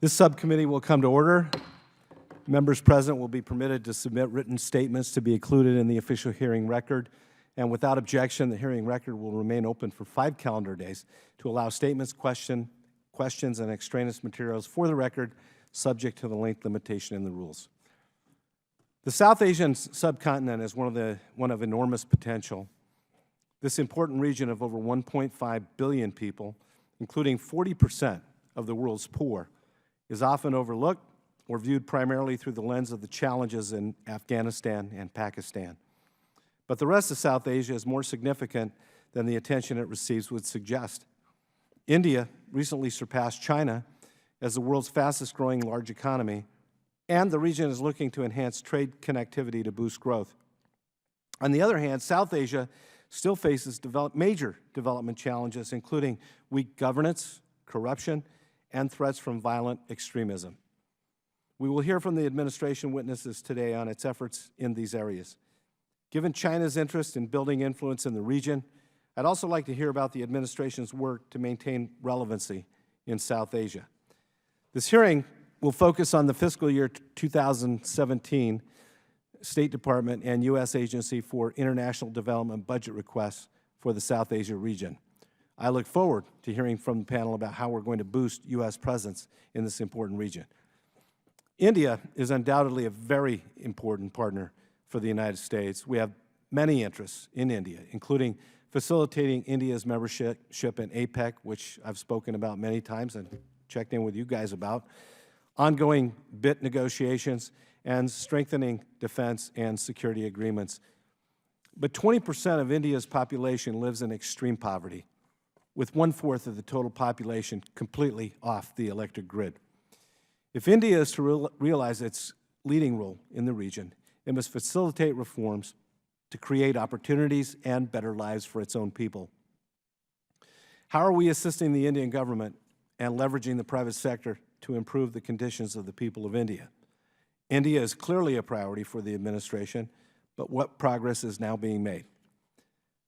This subcommittee will come to order. Members present will be permitted to submit written statements to be included in the official hearing record. And without objection, the hearing record will remain open for 5 calendar days to allow statements, questions, and extraneous materials for the record, subject to the length limitation in the rules. The South Asian subcontinent is one of enormous potential. This important region of over 1.5 billion people, including 40% of the world's poor, is often overlooked or viewed primarily through the lens of the challenges in Afghanistan and Pakistan. But the rest of South Asia is more significant than the attention it receives would suggest. India recently surpassed China as the world's fastest growing large economy, and the region is looking to enhance trade connectivity to boost growth. On the other hand, South Asia still faces major development challenges, including weak governance, corruption, and threats from violent extremism. We will hear from the administration witnesses today on its efforts in these areas. Given China's interest in building influence in the region, I'd also like to hear about the administration's work to maintain relevancy in South Asia. This hearing will focus on the fiscal year 2017 State Department and U.S. Agency for International Development budget requests for the South Asia region. I look forward to hearing from the panel about how we're going to boost U.S. presence in this important region. India is undoubtedly a very important partner for the United States. We have many interests in India, including facilitating India's membership in APEC, which I've spoken about many times and checked in with you guys about, ongoing BIT negotiations, and strengthening defense and security agreements. But 20% of India's population lives in extreme poverty, with 1/4 of the total population completely off the electric grid. If India is to realize its leading role in the region, it must facilitate reforms to create opportunities and better lives for its own people. How are we assisting the Indian government and leveraging the private sector to improve the conditions of the people of India? India is clearly a priority for the administration, but what progress is now being made?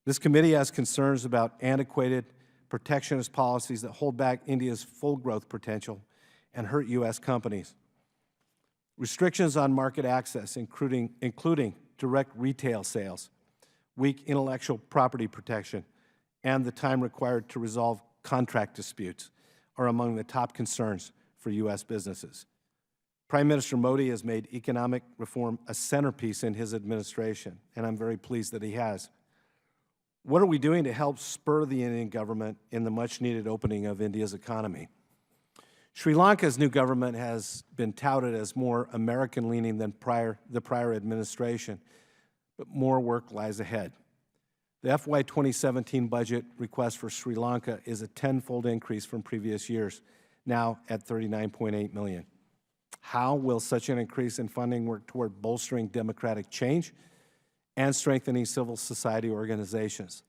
This committee has concerns about antiquated protectionist policies that hold back India's full growth potential and hurt U.S. companies. Restrictions on market access, including direct retail sales, weak intellectual property protection, and the time required to resolve contract disputes are among the top concerns for U.S. businesses. Prime Minister Modi has made economic reform a centerpiece in his administration, and I'm very pleased that he has. What are we doing to help spur the Indian government in the much-needed opening of India's economy? Sri Lanka's new government has been touted as more American-leaning than the prior administration, but more work lies ahead. The FY 2017 budget request for Sri Lanka is a 10-fold increase from previous years, now at $39.8 million. How will such an increase in funding work toward bolstering democratic change and strengthening civil society organizations?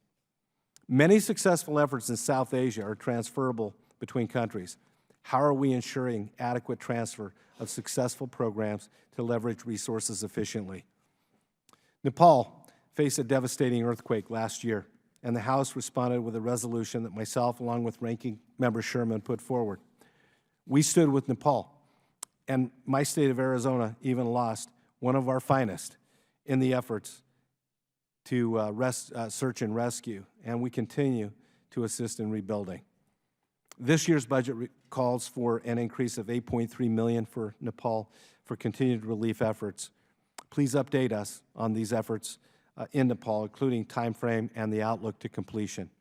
Many successful efforts in South Asia are transferable between countries. How are we ensuring adequate transfer of successful programs to leverage resources efficiently? Nepal faced a devastating earthquake last year, and the House responded with a resolution that myself, along with Ranking Member Sherman, put forward. We stood with Nepal, and my state of Arizona even lost one of our finest in the efforts to search and rescue, and we continue to assist in rebuilding. This year's budget calls for an increase of $8.3 million for Nepal for continued relief efforts. Please update us on these efforts in Nepal, including time frame and the outlook to completion.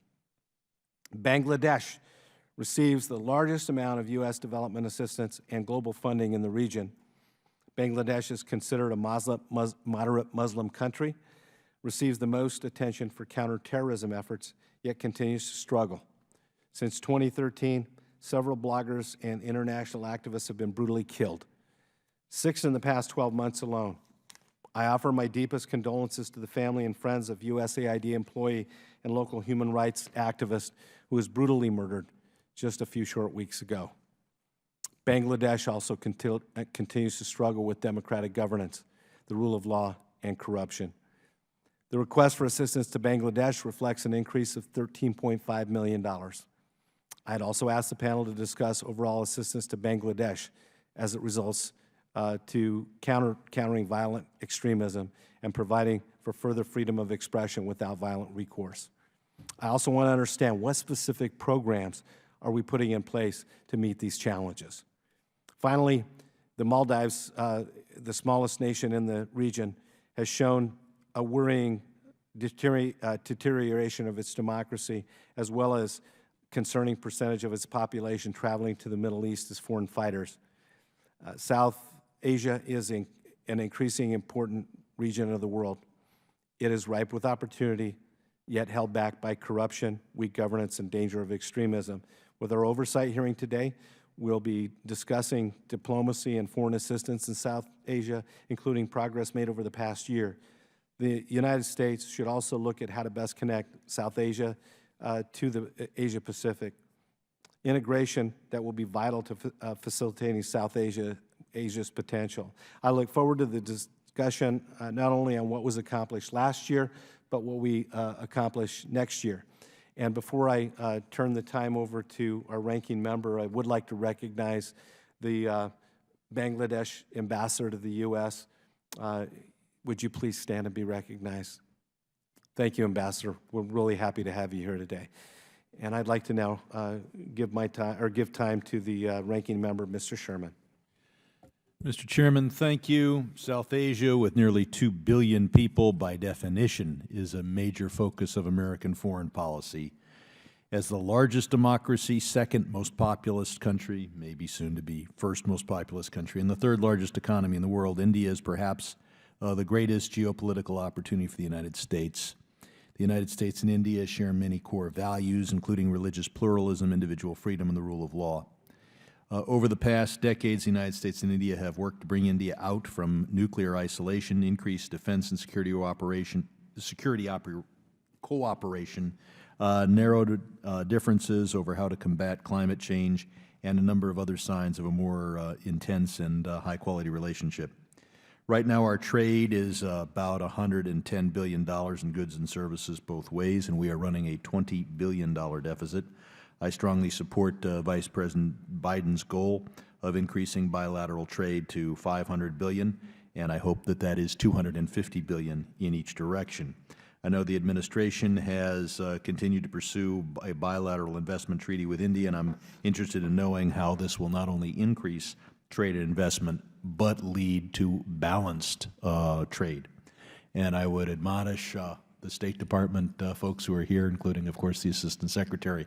Bangladesh receives the largest amount of U.S. development assistance and global funding in the region. Bangladesh is considered a moderate Muslim country, receives the most attention for counterterrorism efforts, yet continues to struggle. Since 2013, several bloggers and international activists have been brutally killed, 6 in the past 12 months alone. I offer my deepest condolences to the family and friends of USAID employee and local human rights activist who was brutally murdered just a few short weeks ago. Bangladesh also continues to struggle with democratic governance, the rule of law, and corruption. The request for assistance to Bangladesh reflects an increase of $13.5 million. I'd also asked the panel to discuss overall assistance to Bangladesh as it results to countering violent extremism and providing for further freedom of expression without violent recourse. I also want to understand what specific programs are we putting in place to meet these challenges. Finally, the Maldives, the smallest nation in the region, has shown a worrying deterioration of its democracy, as well as concerning percentage of its population traveling to the Middle East as foreign fighters. South Asia is an increasingly important region of the world. It is ripe with opportunity, yet held back by corruption, weak governance, and danger of extremism. With our oversight hearing today, we'll be discussing diplomacy and foreign assistance in South Asia, including progress made over the past year. The United States should also look at how to best connect South Asia to the Asia Pacific. Integration that will be vital to facilitating South Asia's potential. I look forward to the discussion not only on what was accomplished last year, but what we accomplish next year. And before I turn the time over to our ranking member, I would like to recognize the Bangladesh ambassador to the U.S. Would you please stand and be recognized? Thank you, Ambassador. We're really happy to have you here today. And I'd like to now give time to the ranking member, Mr. Sherman. Mr. Chairman, thank you. South Asia, with nearly 2 billion people, by definition, is a major focus of American foreign policy. As the largest democracy, second most populous country, maybe soon to be first most populous country, and the third largest economy in the world, India is perhaps the greatest geopolitical opportunity for the United States. The United States and India share many core values, including religious pluralism, individual freedom, and the rule of law. Over the past decades, the United States and India have worked to bring India out from nuclear isolation, increase defense and security cooperation, narrowed differences over how to combat climate change, and a number of other signs of a more intense and high-quality relationship. Right now, our trade is about $110 billion in goods and services both ways, and we are running a $20 billion deficit. I strongly support Vice President Biden's goal of increasing bilateral trade to $500 billion, and I hope that that is $250 billion in each direction. I know the administration has continued to pursue a bilateral investment treaty with India, and I'm interested in knowing how this will not only increase trade and investment, but lead to balanced trade. And I would admonish the State Department folks who are here, including, of course, the Assistant Secretary.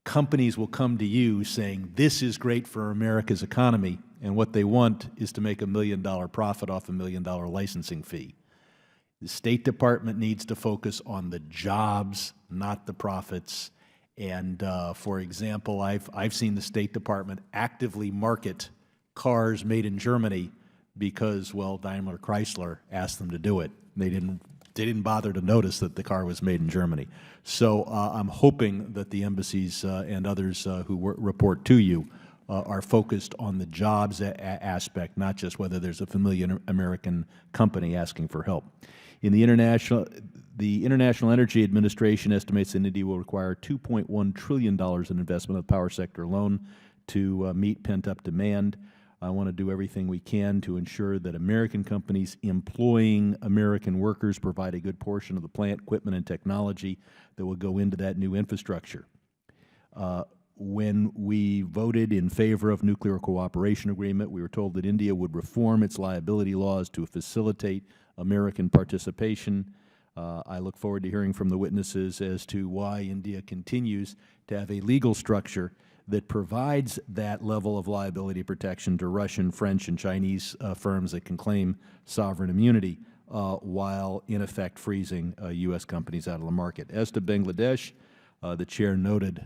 Companies will come to you saying, this is great for America's economy, and what they want is to make $1 million profit off $1 million licensing fee. The State Department needs to focus on the jobs, not the profits. And for example, I've seen the State Department actively market cars made in Germany because, well, Daimler Chrysler asked them to do it. They didn't bother to notice that the car was made in Germany. So I'm hoping that the embassies and others who report to you are focused on the jobs aspect, not just whether there's a familiar American company asking for help. In the International Energy Administration estimates that India will require $2.1 trillion in investment of the power sector alone to meet pent-up demand. I want to do everything we can to ensure that American companies employing American workers provide a good portion of the plant, equipment, and technology that will go into that new infrastructure. When we voted in favor of nuclear cooperation agreement, we were told that India would reform its liability laws to facilitate American participation. I look forward to hearing from the witnesses as to why India continues to have a legal structure that provides that level of liability protection to Russian, French, and Chinese firms that can claim sovereign immunity while, in effect, freezing U.S. companies out of the market. As to Bangladesh, the Chair noted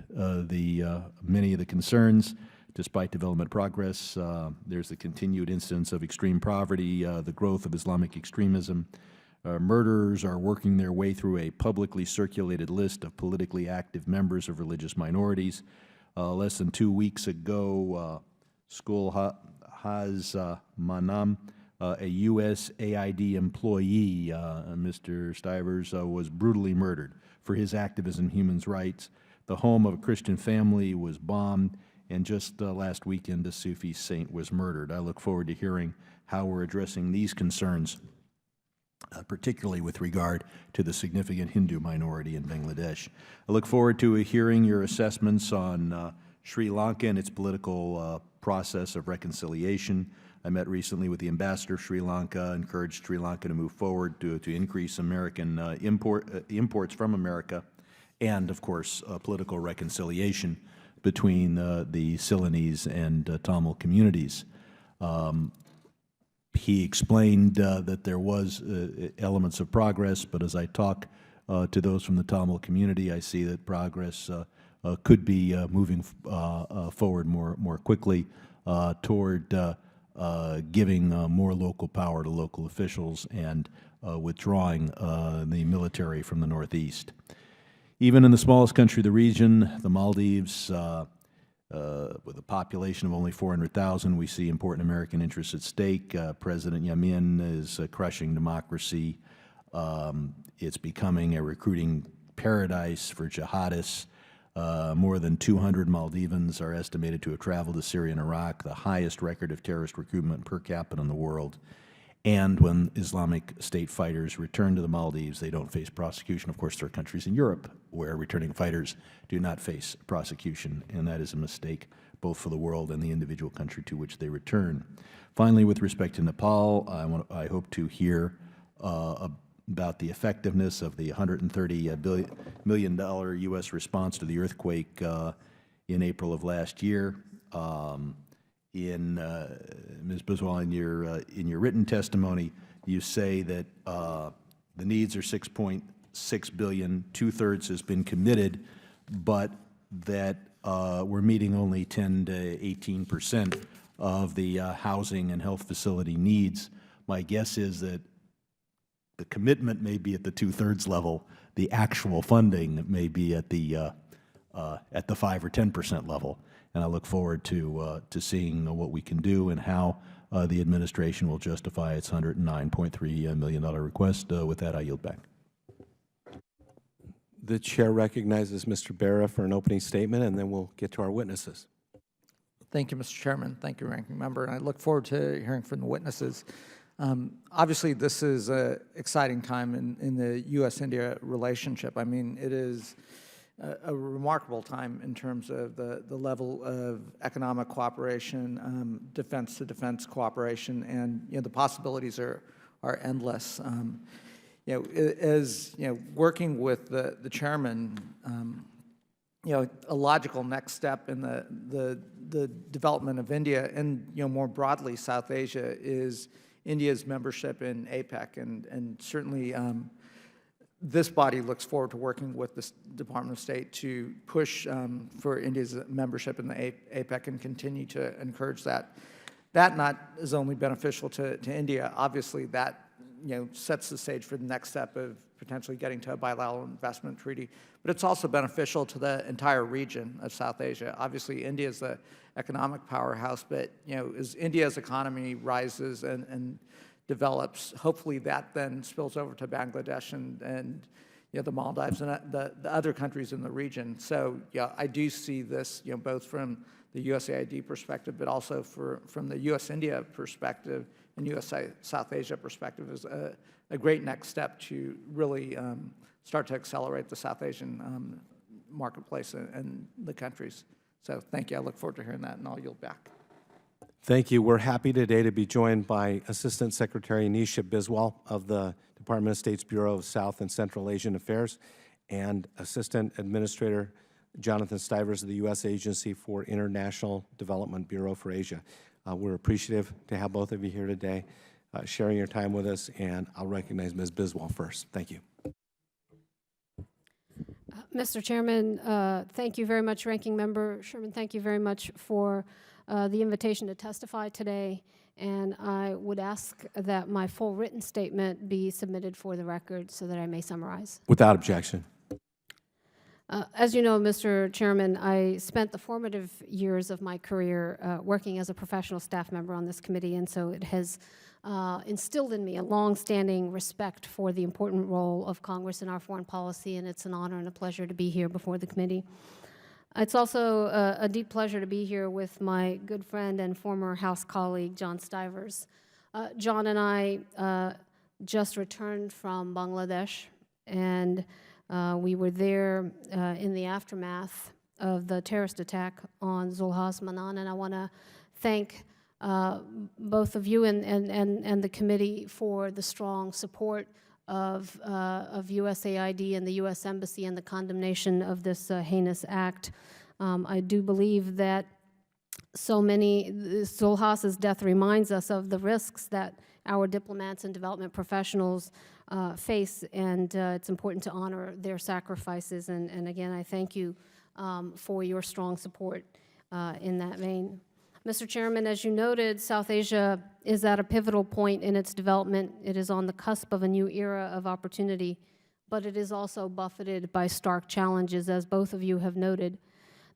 many of the concerns. Despite development progress, there's the continued incidence of extreme poverty, the growth of Islamic extremism. Murderers are working their way through a publicly circulated list of politically active members of religious minorities. Less than 2 weeks ago, School Haz Manam, a USAID employee, Mr. Stivers, was brutally murdered for his activism in human rights. The home of a Christian family was bombed, and just last weekend, a Sufi saint was murdered. I look forward to hearing how we're addressing these concerns, particularly with regard to the significant Hindu minority in Bangladesh. I look forward to hearing your assessments on Sri Lanka and its political process of reconciliation. I met recently with the ambassador of Sri Lanka, encouraged Sri Lanka to move forward to increase American imports from America, and, of course, political reconciliation between the Ceylonese and Tamil communities. He explained that there was elements of progress, but as I talk to those from the Tamil community, I see that progress could be moving forward more quickly toward giving more local power to local officials and withdrawing the military from the Northeast. Even in the smallest country of the region, the Maldives, with a population of only 400,000, we see important American interests at stake. President Yamin is crushing democracy. It's becoming a recruiting paradise for jihadists. More than 200 Maldivans are estimated to have traveled to Syria and Iraq, the highest record of terrorist recruitment per capita in the world. And when Islamic State fighters return to the Maldives, they don't face prosecution. Of course, there are countries in Europe where returning fighters do not face prosecution, and that is a mistake both for the world and the individual country to which they return. Finally, with respect to Nepal, I hope to hear about the effectiveness of the $130 million U.S. response to the earthquake in April of last year. Ms. Biswal, in your written testimony, you say that the needs are $6.6 billion, 2/3 has been committed, but that we're meeting only 10 to 18% of the housing and health facility needs. My guess is that the commitment may be at the 2/3 level. The actual funding may be at the 5 or 10% level. And I look forward to seeing what we can do and how the administration will justify its $109.3 million request. With that, I yield back. The chair recognizes Mr. Berra for an opening statement, and then we'll get to our witnesses. Thank you, Mr. Chairman. Thank you, Ranking Member. And I look forward to hearing from the witnesses. Obviously, this is an exciting time in the U.S.-India relationship. I mean, it is a remarkable time in terms of the level of economic cooperation, defense-to-defense cooperation, and the possibilities are endless. As working with the chairman, a logical next step in the development of India and more broadly South Asia is India's membership in APEC, and certainly this body looks forward to working with the Department of State to push for India's membership in the APEC and continue to encourage that. That not is only beneficial to India. Obviously, that sets the stage for the next step of potentially getting to a bilateral investment treaty. But it's also beneficial to the entire region of South Asia. Obviously, India is the economic powerhouse, but as India's economy rises and develops, hopefully that then spills over to Bangladesh and the Maldives and the other countries in the region. So I do see this both from the USAID perspective, but also from the U.S.-India perspective and U.S.-South Asia perspective as a great next step to really start to accelerate the South Asian marketplace and the countries. So thank you. I look forward to hearing that, and I'll yield back. Thank you. We're happy today to be joined by Assistant Secretary Nisha Biswal of the Department of State's Bureau of South and Central Asian Affairs and Assistant Administrator Jonathan Stivers of the U.S. Agency for International Development Bureau for Asia. We're appreciative to have both of you here today, sharing your time with us, and I'll recognize Ms. Biswal first. Thank you. Mr. Chairman, thank you very much, Ranking Member Sherman. Thank you very much for the invitation to testify today, and I would ask that my full written statement be submitted for the record so that I may summarize. Without objection. As you know, Mr. Chairman, I spent the formative years of my career working as a professional staff member on this committee, and so it has instilled in me a long-standing respect for the important role of Congress in our foreign policy, and it's an honor and a pleasure to be here before the committee. It's also a deep pleasure to be here with my good friend and former House colleague, John Stivers. John and I just returned from Bangladesh, and we were there in the aftermath of the terrorist attack on Zulhas Manan, and I want to thank both of you and the committee for the strong support of USAID and the U.S. Embassy and the condemnation of this heinous act. I do believe that Zulhas's death reminds us of the risks that our diplomats and development professionals face, and it's important to honor their sacrifices. And again, I thank you for your strong support in that vein. Mr. Chairman, as you noted, South Asia is at a pivotal point in its development. It is on the cusp of a new era of opportunity, but it is also buffeted by stark challenges, as both of you have noted.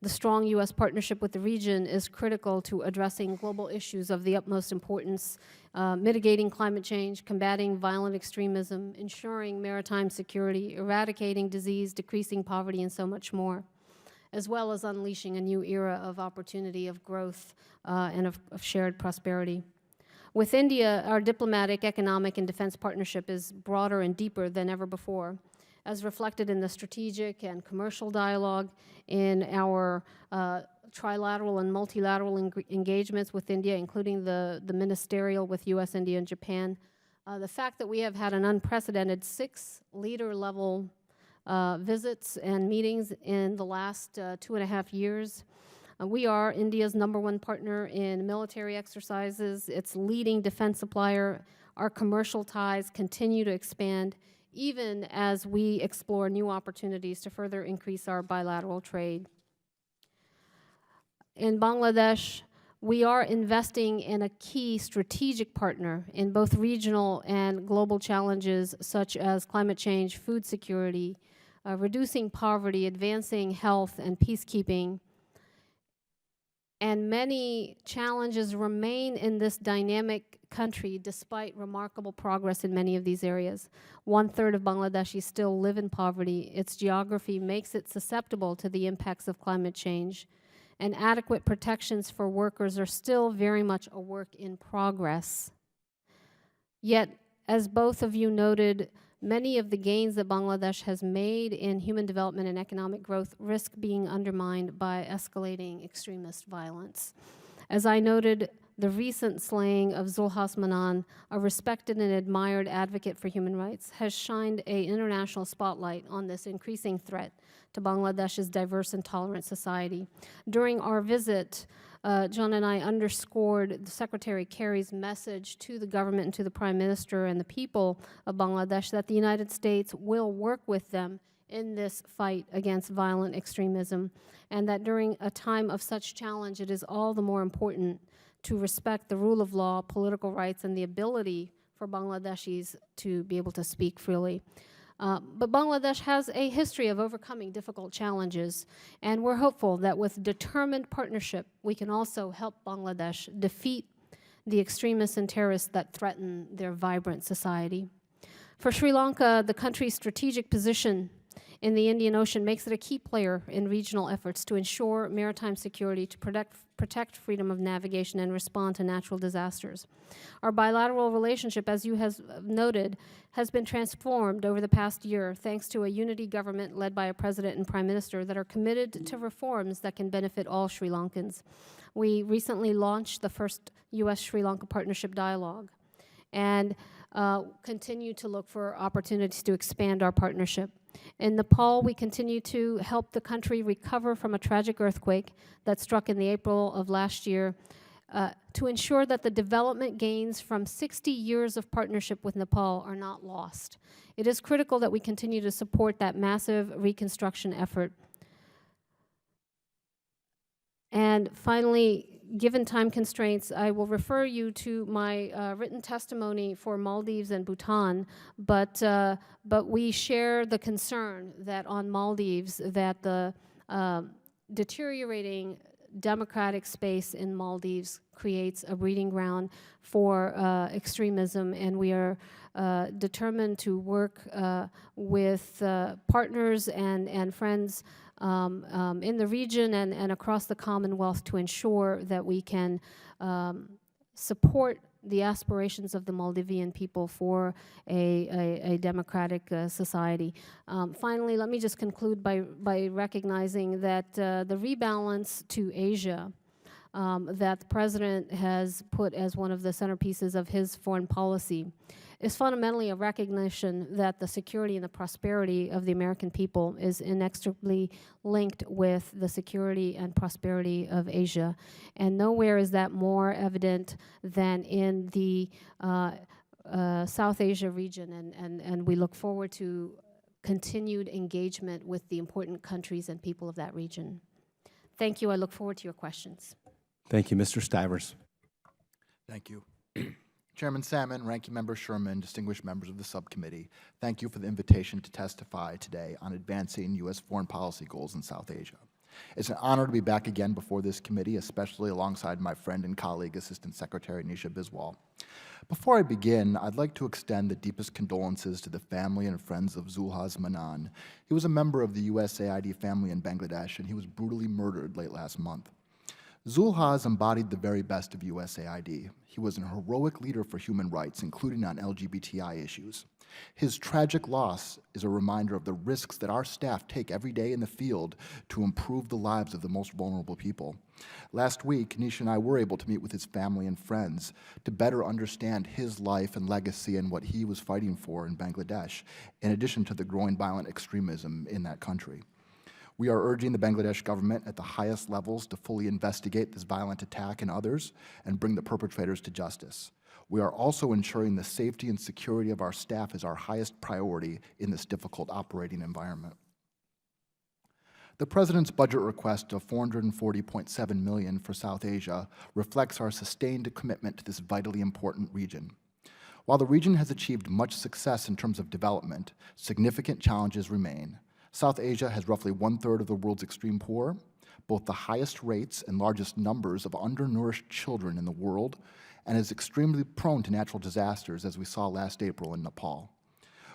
The strong U.S. partnership with the region is critical to addressing global issues of the utmost importance, mitigating climate change, combating violent extremism, ensuring maritime security, eradicating disease, decreasing poverty, and so much more, as well as unleashing a new era of opportunity, of growth, and of shared prosperity. With India, our diplomatic, economic, and defense partnership is broader and deeper than ever before, as reflected in the strategic and commercial dialogue, in our trilateral and multilateral engagements with India, including the ministerial with U.S., India, and Japan. The fact that we have had an unprecedented 6 leader-level visits and meetings in the last 2.5 years. We are India's #1 partner in military exercises, its leading defense supplier. Our commercial ties continue to expand, even as we explore new opportunities to further increase our bilateral trade. In Bangladesh, we are investing in a key strategic partner in both regional and global challenges such as climate change, food security, reducing poverty, advancing health and peacekeeping. And many challenges remain in this dynamic country despite remarkable progress in many of these areas. 1/3 of Bangladeshis still live in poverty. Its geography makes it susceptible to the impacts of climate change. And adequate protections for workers are still very much a work in progress. Yet, as both of you noted, many of the gains that Bangladesh has made in human development and economic growth risk being undermined by escalating extremist violence. As I noted, the recent slaying of Zulhas Manan, a respected and admired advocate for human rights, has shined an international spotlight on this increasing threat to Bangladesh's diverse and tolerant society. During our visit, John and I underscored Secretary Kerry's message to the government and to the Prime Minister and the people of Bangladesh that the United States will work with them in this fight against violent extremism, and that during a time of such challenge, it is all the more important to respect the rule of law, political rights, and the ability for Bangladeshis to be able to speak freely. But Bangladesh has a history of overcoming difficult challenges, and we're hopeful that with determined partnership, we can also help Bangladesh defeat the extremists and terrorists that threaten their vibrant society. For Sri Lanka, the country's strategic position in the Indian Ocean makes it a key player in regional efforts to ensure maritime security, to protect freedom of navigation, and respond to natural disasters. Our bilateral relationship, as you have noted, has been transformed over the past year thanks to a unity government led by a president and prime minister that are committed to reforms that can benefit all Sri Lankans. We recently launched the first U.S.-Sri Lanka Partnership Dialogue and continue to look for opportunities to expand our partnership. In Nepal, we continue to help the country recover from a tragic earthquake that struck in the April of last year to ensure that the development gains from 60 years of partnership with Nepal are not lost. It is critical that we continue to support that massive reconstruction effort. And finally, given time constraints, I will refer you to my written testimony for Maldives and Bhutan, but we share the concern that on Maldives that the deteriorating democratic space in Maldives creates a breeding ground for extremism, and we are determined to work with partners and friends in the region and across the Commonwealth to ensure that we can support the aspirations of the Maldivian people for a democratic society. Finally, let me just conclude by recognizing that the rebalance to Asia that the President has put as one of the centerpieces of his foreign policy is fundamentally a recognition that the security and the prosperity of the American people is inextricably linked with the security and prosperity of Asia. And nowhere is that more evident than in the South Asia region, and we look forward to continued engagement with the important countries and people of that region. Thank you. I look forward to your questions. Thank you, Mr. Stivers. Thank you. Chairman Salmon, Ranking Member Sherman, distinguished members of the subcommittee, thank you for the invitation to testify today on advancing U.S. foreign policy goals in South Asia. It's an honor to be back again before this committee, especially alongside my friend and colleague, Assistant Secretary Nisha Biswal. Before I begin, I'd like to extend the deepest condolences to the family and friends of Zulhaz Manan. He was a member of the USAID family in Bangladesh, and he was brutally murdered late last month. Zulhaz embodied the very best of USAID. He was an heroic leader for human rights, including on LGBTI issues. His tragic loss is a reminder of the risks that our staff take every day in the field to improve the lives of the most vulnerable people. Last week, Nisha and I were able to meet with his family and friends to better understand his life and legacy and what he was fighting for in Bangladesh, in addition to the growing violent extremism in that country. We are urging the Bangladesh government at the highest levels to fully investigate this violent attack and others and bring the perpetrators to justice. We are also ensuring the safety and security of our staff is our highest priority in this difficult operating environment. The President's budget request of $440.7 million for South Asia reflects our sustained commitment to this vitally important region. While the region has achieved much success in terms of development, significant challenges remain. South Asia has roughly 1/3 of the world's extreme poor, both the highest rates and largest numbers of undernourished children in the world, and is extremely prone to natural disasters, as we saw last April in Nepal.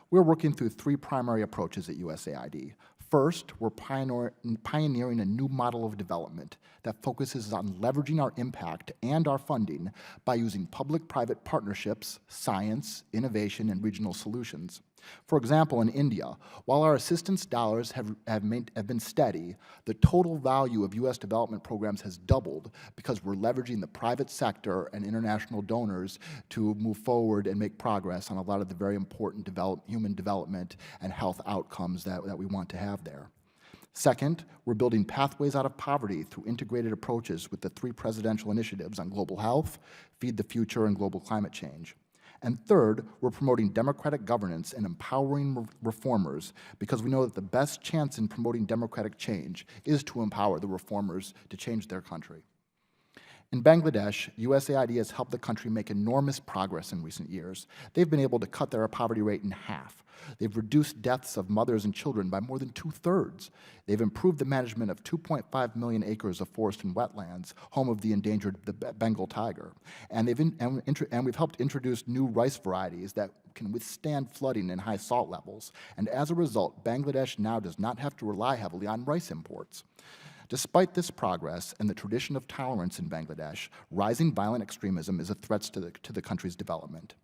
We're working through three primary approaches at USAID. First, we're pioneering a new model of development that focuses on leveraging our impact and our funding by using public-private partnerships, science, innovation, and regional solutions. For example, in India, while our assistance dollars have been steady, the total value of U.S. development programs has doubled because we're leveraging the private sector and international donors to move forward and make progress on a lot of the very important human development and health outcomes that we want to have there. Second, we're building pathways out of poverty through integrated approaches with the three presidential initiatives on global health, Feed the Future, and global climate change. And third, we're promoting democratic governance and empowering reformers because we know that the best chance in promoting democratic change is to empower the reformers to change their country. In Bangladesh, USAID has helped the country make enormous progress in recent years. They've been able to cut their poverty rate in half. They've reduced deaths of mothers and children by more than 2/3. They've improved the management of 2.5 million acres of forest and wetlands, home of the endangered Bengal tiger. And we've helped introduce new rice varieties that can withstand flooding and high salt levels. And as a result, Bangladesh now does not have to rely heavily on rice imports. Despite this progress and the tradition of tolerance in Bangladesh, rising violent extremism is a threat to the country's development.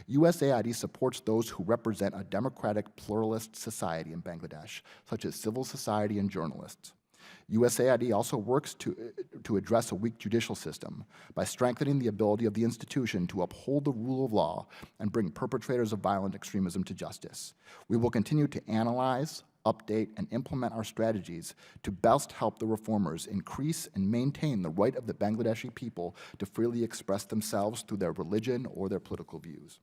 USAID supports those who represent a democratic, pluralist society in Bangladesh, such as civil society and journalists. USAID also works to address a weak judicial system by strengthening the ability of the institution to uphold the rule of law and bring perpetrators of violent extremism to justice. We will continue to analyze, update, and implement our strategies to best help the reformers increase and maintain the right of the Bangladeshi people to freely express themselves through their religion or their political views.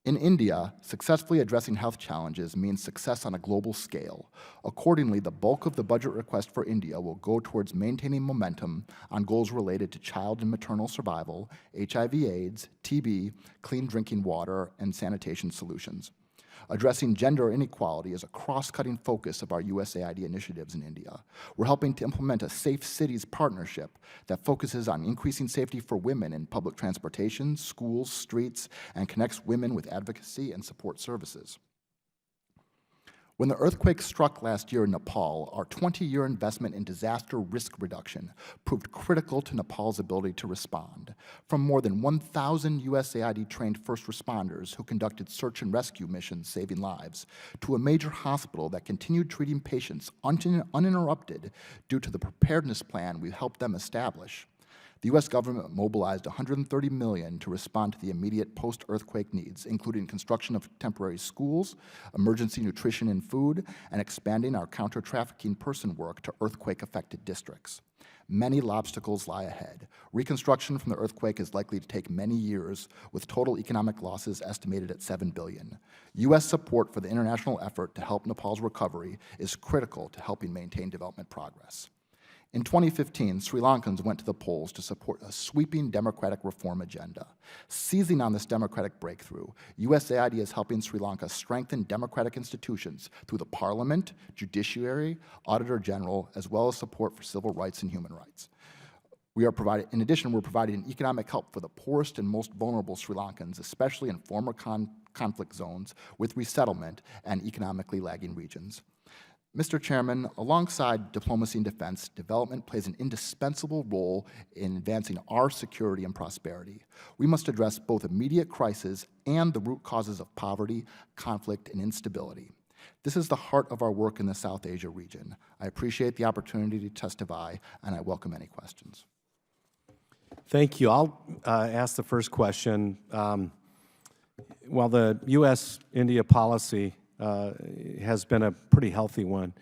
In India, successfully addressing health challenges means success on a global scale. Accordingly, the bulk of the budget request for India will go towards maintaining momentum on goals related to child and maternal survival, HIV/AIDS, TB, clean drinking water, and sanitation solutions. Addressing gender inequality is a cross-cutting focus of our USAID initiatives in India. We're helping to implement a Safe Cities partnership that focuses on increasing safety for women in public transportation, schools, streets, and connects women with advocacy and support services. When the earthquake struck last year in Nepal, our 20-year investment in disaster risk reduction proved critical to Nepal's ability to respond. From more than 1,000 USAID-trained first responders who conducted search and rescue missions saving lives, to a major hospital that continued treating patients uninterrupted due to the preparedness plan we helped them establish, the U.S. government mobilized $130 million to respond to the immediate post-earthquake needs, including construction of temporary schools, emergency nutrition and food, and expanding our counter-trafficking person work to earthquake-affected districts. Many obstacles lie ahead. Reconstruction from the earthquake is likely to take many years, with total economic losses estimated at $7 billion. U.S. support for the international effort to help Nepal's recovery is critical to helping maintain development progress. In 2015, Sri Lankans went to the polls to support a sweeping democratic reform agenda. Seizing on this democratic breakthrough, USAID is helping Sri Lanka strengthen democratic institutions through the parliament, judiciary, auditor general, as well as support for civil rights and human rights. In addition, we're providing economic help for the poorest and most vulnerable Sri Lankans, especially in former conflict zones with resettlement and economically lagging regions. Mr. Chairman, alongside diplomacy and defense, development plays an indispensable role in advancing our security and prosperity. We must address both immediate crises and the root causes of poverty, conflict, and instability. This is the heart of our work in the South Asia region. I appreciate the opportunity to testify, and I welcome any questions. Thank you. I'll ask the first question. While the U.S.-India policy has been a pretty healthy one,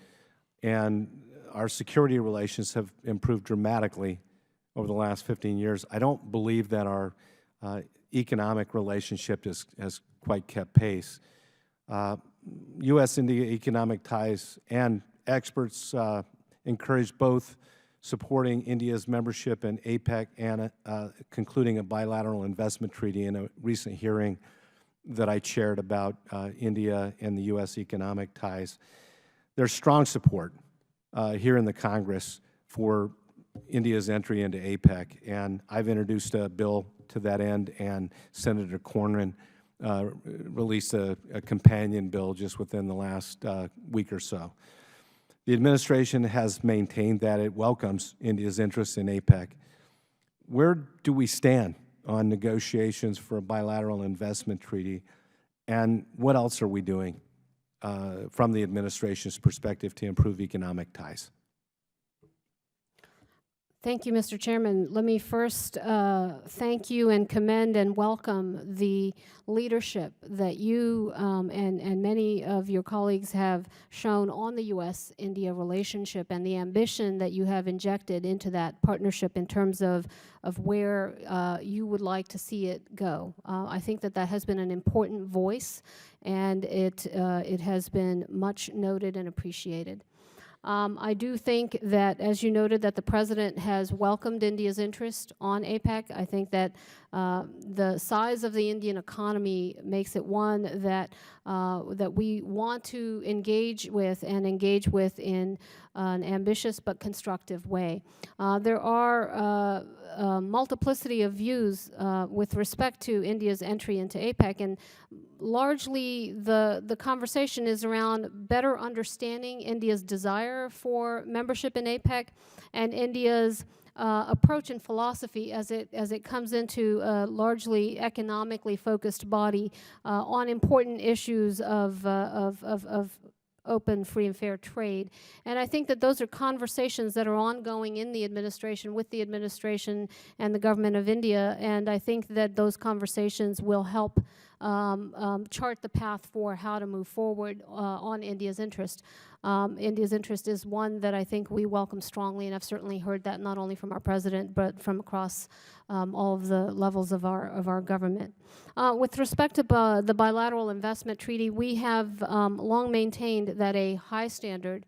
and our security relations have improved dramatically over the last 15 years, I don't believe that our economic relationship has quite kept pace. U.S.-India economic ties and experts encourage both supporting India's membership in APEC and concluding a bilateral investment treaty in a recent hearing that I chaired about India and the U.S. economic ties. There's strong support here in the Congress for India's entry into APEC, and I've introduced a bill to that end, and Senator Cornyn released a companion bill just within the last week or so. The administration has maintained that it welcomes India's interest in APEC. Where do we stand on negotiations for a bilateral investment treaty, and what else are we doing from the administration's perspective to improve economic ties? Thank you, Mr. Chairman. Let me first thank you and commend and welcome the leadership that you and many of your colleagues have shown on the U.S.-India relationship and the ambition that you have injected into that partnership in terms of where you would like to see it go. I think that has been an important voice, and it has been much noted and appreciated. I do think that, as you noted, that the President has welcomed India's interest on APEC. I think that the size of the Indian economy makes it one that we want to engage with in an ambitious but constructive way. There are a multiplicity of views with respect to India's entry into APEC, and largely the conversation is around better understanding India's desire for membership in APEC and India's approach and philosophy as it comes into a largely economically focused body on important issues of open, free, and fair trade. And I think that those are conversations that are ongoing in the administration, with the administration and the government of India, and I think that those conversations will help chart the path for how to move forward on India's interest. India's interest is one that I think we welcome strongly, and I've certainly heard that not only from our President, but from across all of the levels of our government. With respect to the bilateral investment treaty, we have long maintained that a high standard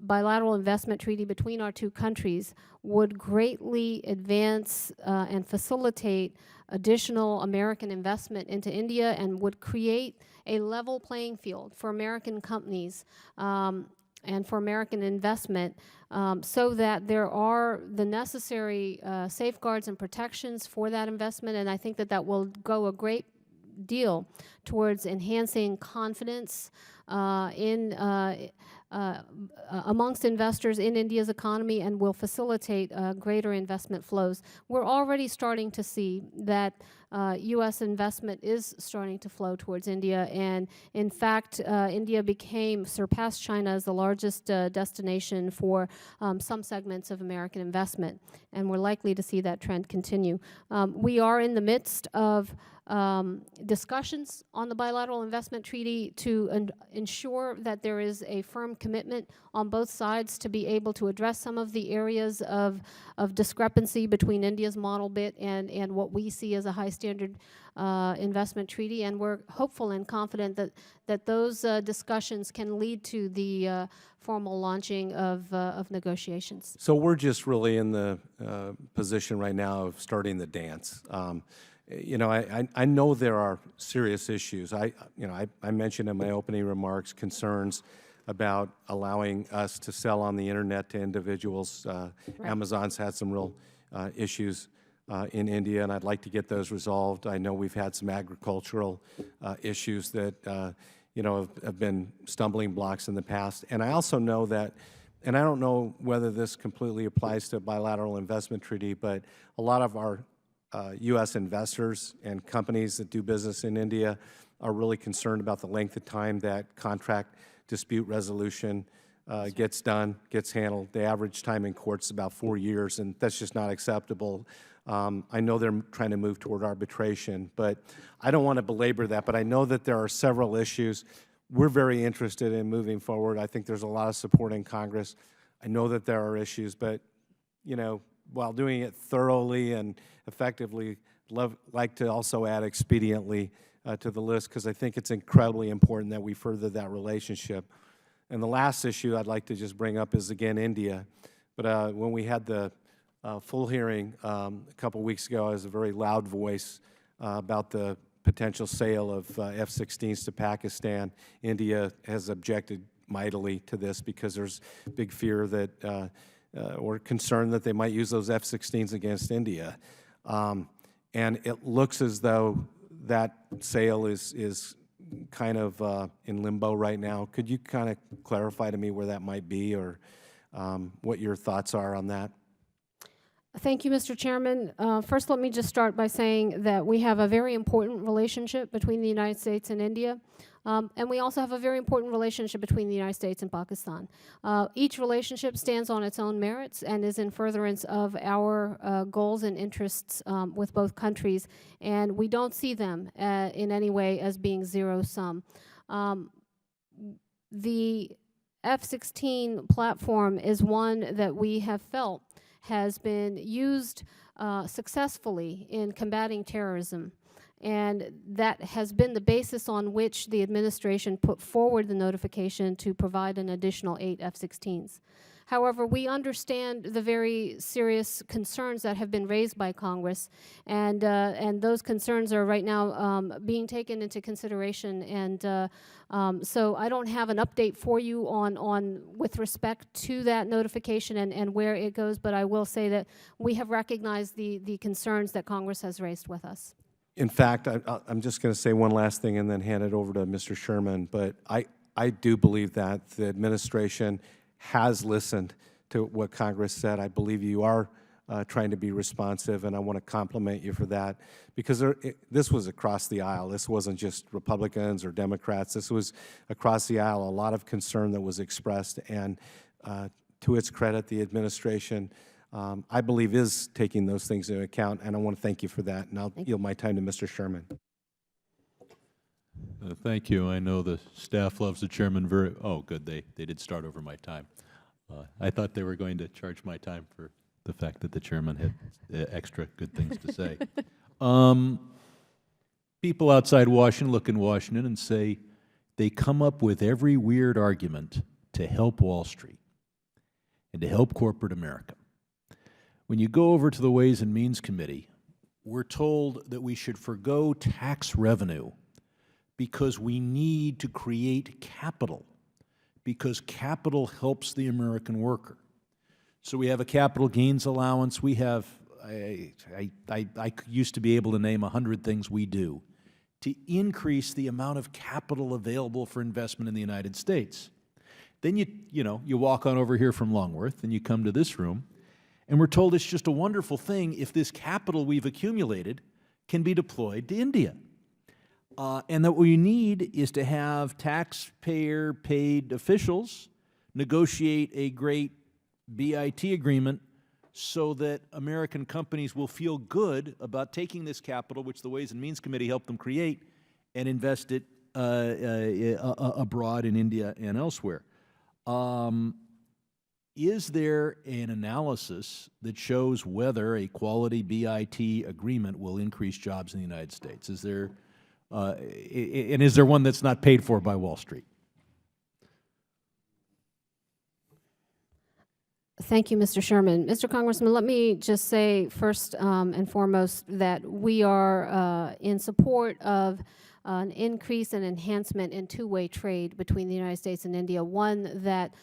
bilateral investment treaty between our two countries would greatly advance and facilitate additional American investment into India and would create a level playing field for American companies and for American investment, so that there are the necessary safeguards and protections for that investment. And I think that that will go a great deal towards enhancing confidence amongst investors in India's economy, and will facilitate greater investment flows. We're already starting to see that U.S. investment is starting to flow towards India, and in fact, India surpassed China as the largest destination for some segments of American investment, and we're likely to see that trend continue. We are in the midst of discussions on the bilateral investment treaty to ensure that there is a firm commitment on both sides to be able to address some of the areas of discrepancy between India's model bit and what we see as a high standard investment treaty. And we're hopeful and confident that those discussions can lead to the formal launching of negotiations. So we're just really in the position right now of starting the dance. You know, I know there are serious issues. I mentioned in my opening remarks concerns about allowing us to sell on the internet to individuals. Right. Amazon's had some real issues in India, and I'd like to get those resolved. I know we've had some agricultural issues that have been stumbling blocks in the past. And I also know that, and I don't know whether this completely applies to a bilateral investment treaty, but a lot of our U.S. investors and companies that do business in India are really concerned about the length of time that contract dispute resolution gets handled. The average time in court is about 4 years, and that's just not acceptable. I know they're trying to move toward arbitration, but I don't want to belabor that, but I know that there are several issues. We're very interested in moving forward. I think there's a lot of support in Congress. I know that there are issues, but, while doing it thoroughly and effectively, like to also add expediently to the list, because I think it's incredibly important that we further that relationship. And the last issue I'd like to just bring up is, again, India. But when we had the full hearing a couple weeks ago, I was a very loud voice about the potential sale of F-16s to Pakistan. India has objected mightily to this because there's big fear that or concern that they might use those F-16s against India. And it looks as though that sale is kind of in limbo right now. Could you kind of clarify to me where that might be, or what your thoughts are on that? Thank you, Mr. Chairman. First, let me just start by saying that we have a very important relationship between the United States and India. And we also have a very important relationship between the United States and Pakistan. Each relationship stands on its own merits and is in furtherance of our goals and interests with both countries, and we don't see them in any way as being zero-sum. The F-16 platform is one that we have felt has been used successfully in combating terrorism. And that has been the basis on which the administration put forward the notification to provide an additional 8 F-16s. However, we understand the very serious concerns that have been raised by Congress, and those concerns are right now being taken into consideration. And so I don't have an update for you on with respect to that notification and where it goes, but I will say that we have recognized the concerns that Congress has raised with us. In fact, I'm just going to say one last thing and then hand it over to Mr. Sherman, but I do believe that the administration has listened to what Congress said. I believe you are trying to be responsive, and I want to compliment you for that, because this was across the aisle. This wasn't just Republicans or Democrats. This was across the aisle, a lot of concern that was expressed, and to its credit, the administration, I believe, is taking those things into account, and I want to thank you for that, and I'll yield my time to Mr. Sherman. Thank you. I know the staff loves the chairman very, oh, good, they did start over my time. I thought they were going to charge my time for the fact that the chairman had extra good things to say. People outside Washington look in Washington and say they come up with every weird argument to help Wall Street. and to help corporate America. When you go over to the Ways and Means Committee, we're told that we should forgo tax revenue because we need to create capital, because capital helps the American worker. So we have a capital gains allowance. We have, I used to be able to name 100 things we do to increase the amount of capital available for investment in the United States. Then you walk on over here from Longworth and you come to this room, and we're told it's just a wonderful thing if this capital we've accumulated can be deployed to India. And that what we need is to have taxpayer-paid officials negotiate a great BIT agreement so that American companies will feel good about taking this capital, which the Ways and Means Committee helped them create, and invest it abroad in India and elsewhere. Is there an analysis that shows whether a quality BIT agreement will increase jobs in the United States? Is there, and is there one that's not paid for by Wall Street? Thank you, Mr. Sherman. Mr. Congressman, let me just say first and foremost that we are in support of an increase and enhancement in two-way trade between the United States and India, one that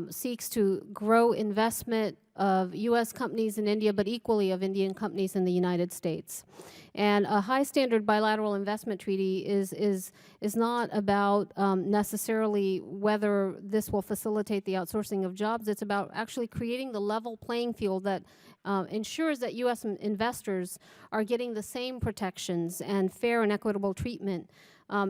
seeks to grow investment of U.S. companies in India, but equally of Indian companies in the United States. And a high-standard bilateral investment treaty is not about necessarily whether this will facilitate the outsourcing of jobs. It's about actually creating the level playing field that ensures that U.S. investors are getting the same protections and fair and equitable treatment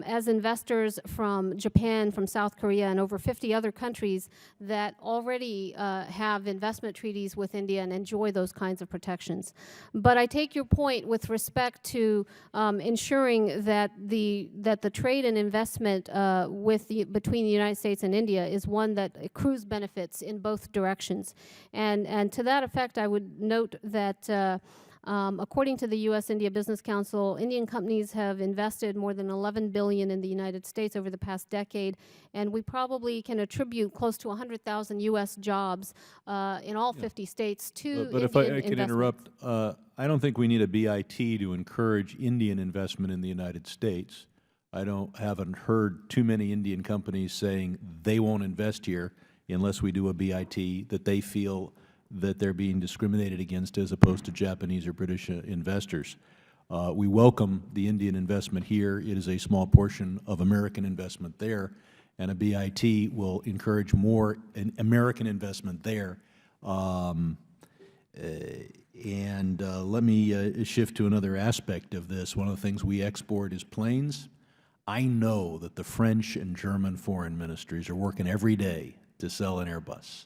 as investors from Japan, from South Korea, and over 50 other countries that already have investment treaties with India and enjoy those kinds of protections. But I take your point with respect to ensuring that the trade and investment between the United States and India is one that accrues benefits in both directions. And to that effect, I would note that according to the U.S.-India Business Council, Indian companies have invested more than $11 billion in the United States over the past decade, and we probably can attribute close to 100,000 U.S. jobs in all 50 states to But if I can interrupt, I don't think we need a BIT to encourage Indian investment in the United States. I haven't heard too many Indian companies saying they won't invest here unless we do a BIT that they feel that they're being discriminated against as opposed to Japanese or British investors. We welcome the Indian investment here. It is a small portion of American investment there, and a BIT will encourage more American investment there. Let me shift to another aspect of this. One of the things we export is planes. I know that the French and German foreign ministries are working every day to sell an Airbus.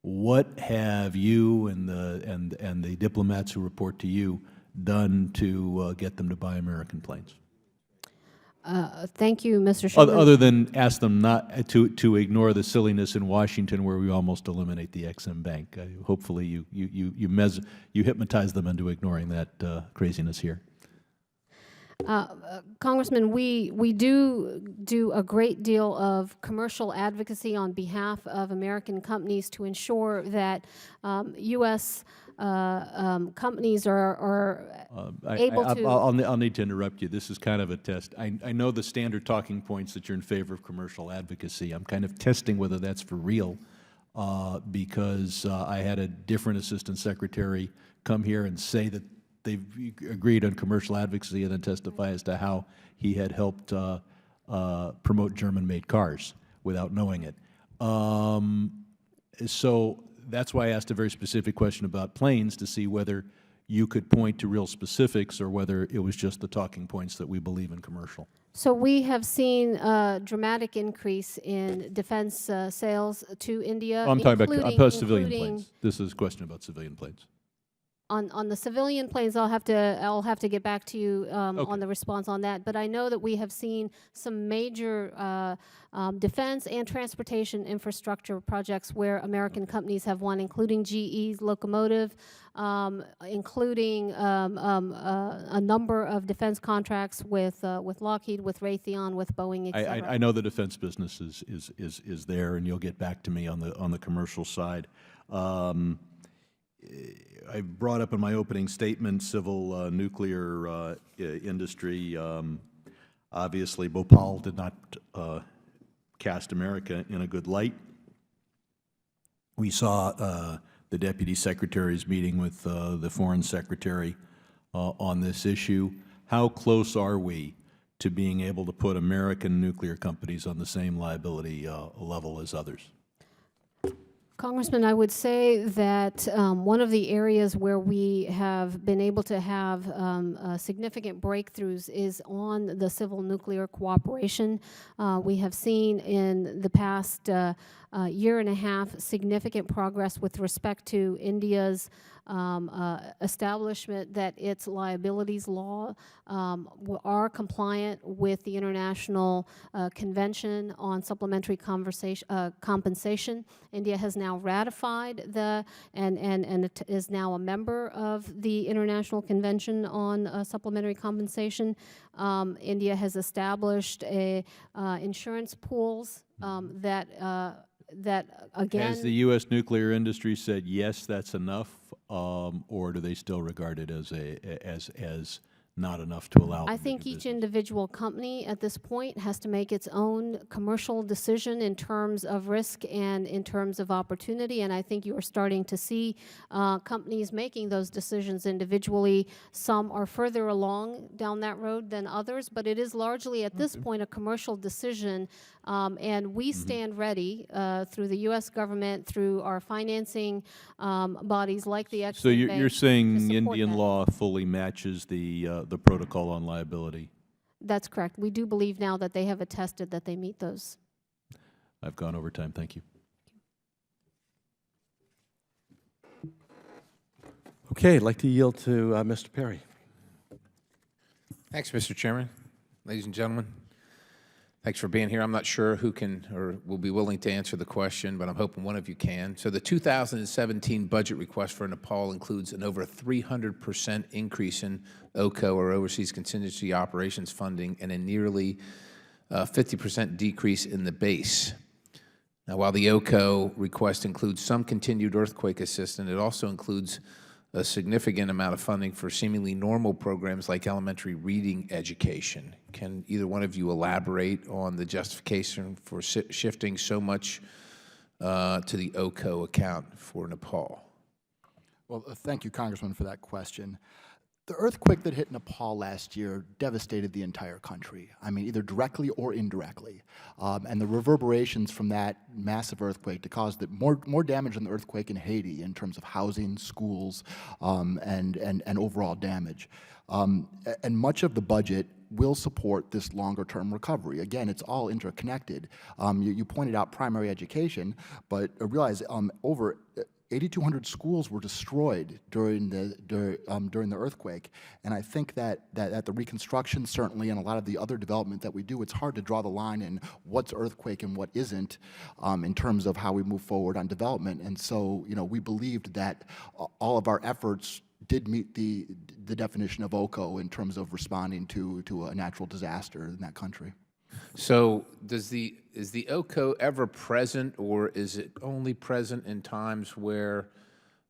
What have you and the diplomats who report to you done to get them to buy American planes? Thank you, Mr. Sherman. Other than ask them not to ignore the silliness in Washington where we almost eliminate the Ex-Im Bank. Hopefully you hypnotize them into ignoring that craziness here. Congressman, we do a great deal of commercial advocacy on behalf of American companies to ensure that U.S. Companies are able to... I'll need to interrupt you. This is kind of a test. I know the standard talking points that you're in favor of commercial advocacy. I'm kind of testing whether that's for real because I had a different assistant secretary come here and say that they've agreed on commercial advocacy and then testify as to how he had helped promote German-made cars without knowing it. So that's why I asked a very specific question about planes to see whether you could point to real specifics or whether it was just the talking points that we believe in commercial. So we have seen a dramatic increase in defense sales to India. I'm talking about civilian planes. This is a question about civilian planes. On the civilian planes, I'll have to get back to you on the response on that. But I know that we have seen some major defense and transportation infrastructure projects where American companies have won, including GE's locomotive, including a number of defense contracts with Lockheed, with Raytheon, with Boeing, et cetera. I know the defense business is there, and you'll get back to me on the commercial side. I brought up in my opening statement civil nuclear industry. Obviously, Bhopal did not cast America in a good light. We saw the deputy secretaries meeting with the foreign secretary on this issue. How close are we to being able to put American nuclear companies on the same liability level as others? Congressman, I would say that one of the areas where we have been able to have significant breakthroughs is on the civil nuclear cooperation. We have seen in the past year and a half significant progress with respect to India's establishment that its liabilities law are compliant with the International Convention on Supplementary Compensation. India has now ratified and it is now a member of the International Convention on Supplementary Compensation. India has established insurance pools that again. Has the U.S. nuclear industry said yes, that's enough, or do they still regard it as not enough to allow? I think each individual company at this point has to make its own commercial decision in terms of risk and in terms of opportunity, and I think you are starting to see companies making those decisions individually. Some are further along down that road than others, but it is largely at this point a commercial decision, and we stand ready through the U.S. government, through our financing bodies like the Exim So Bank you're saying to support Indian that. law fully matches the protocol on liability? That's correct. We do believe now that they have attested that they meet those. I've gone over time. Thank you. Okay, I'd like to yield to Mr. Perry. Thanks, Mr. Chairman. Ladies and gentlemen, thanks for being here. I'm not sure who can or will be willing to answer the question, but I'm hoping one of you can. So the 2017 budget request for Nepal includes an over 300% increase in OCO, or Overseas Contingency Operations funding, and a nearly 50% decrease in the base. Now, while the OCO request includes some continued earthquake assistance, it also includes a significant amount of funding for seemingly normal programs like elementary reading education. Can either one of you elaborate on the justification for shifting so much to the OCO account for Nepal? Well, thank you, Congressman, for that question. The earthquake that hit Nepal last year devastated the entire country. I mean, either directly or indirectly. And the reverberations from that massive earthquake to cause more damage than the earthquake in Haiti in terms of housing, schools, and overall damage. And much of the budget will support this longer-term recovery. Again, it's all interconnected. You pointed out primary education, but realize over 8,200 schools were destroyed during the earthquake, and I think that the reconstruction, certainly, and a lot of the other development that we do, it's hard to draw the line in what's earthquake and what isn't in terms of how we move forward on development. And so, we believed that all of our efforts did meet the definition of OCO in terms of responding to a natural disaster in that country. So is the OCO ever present, or is it only present in times where,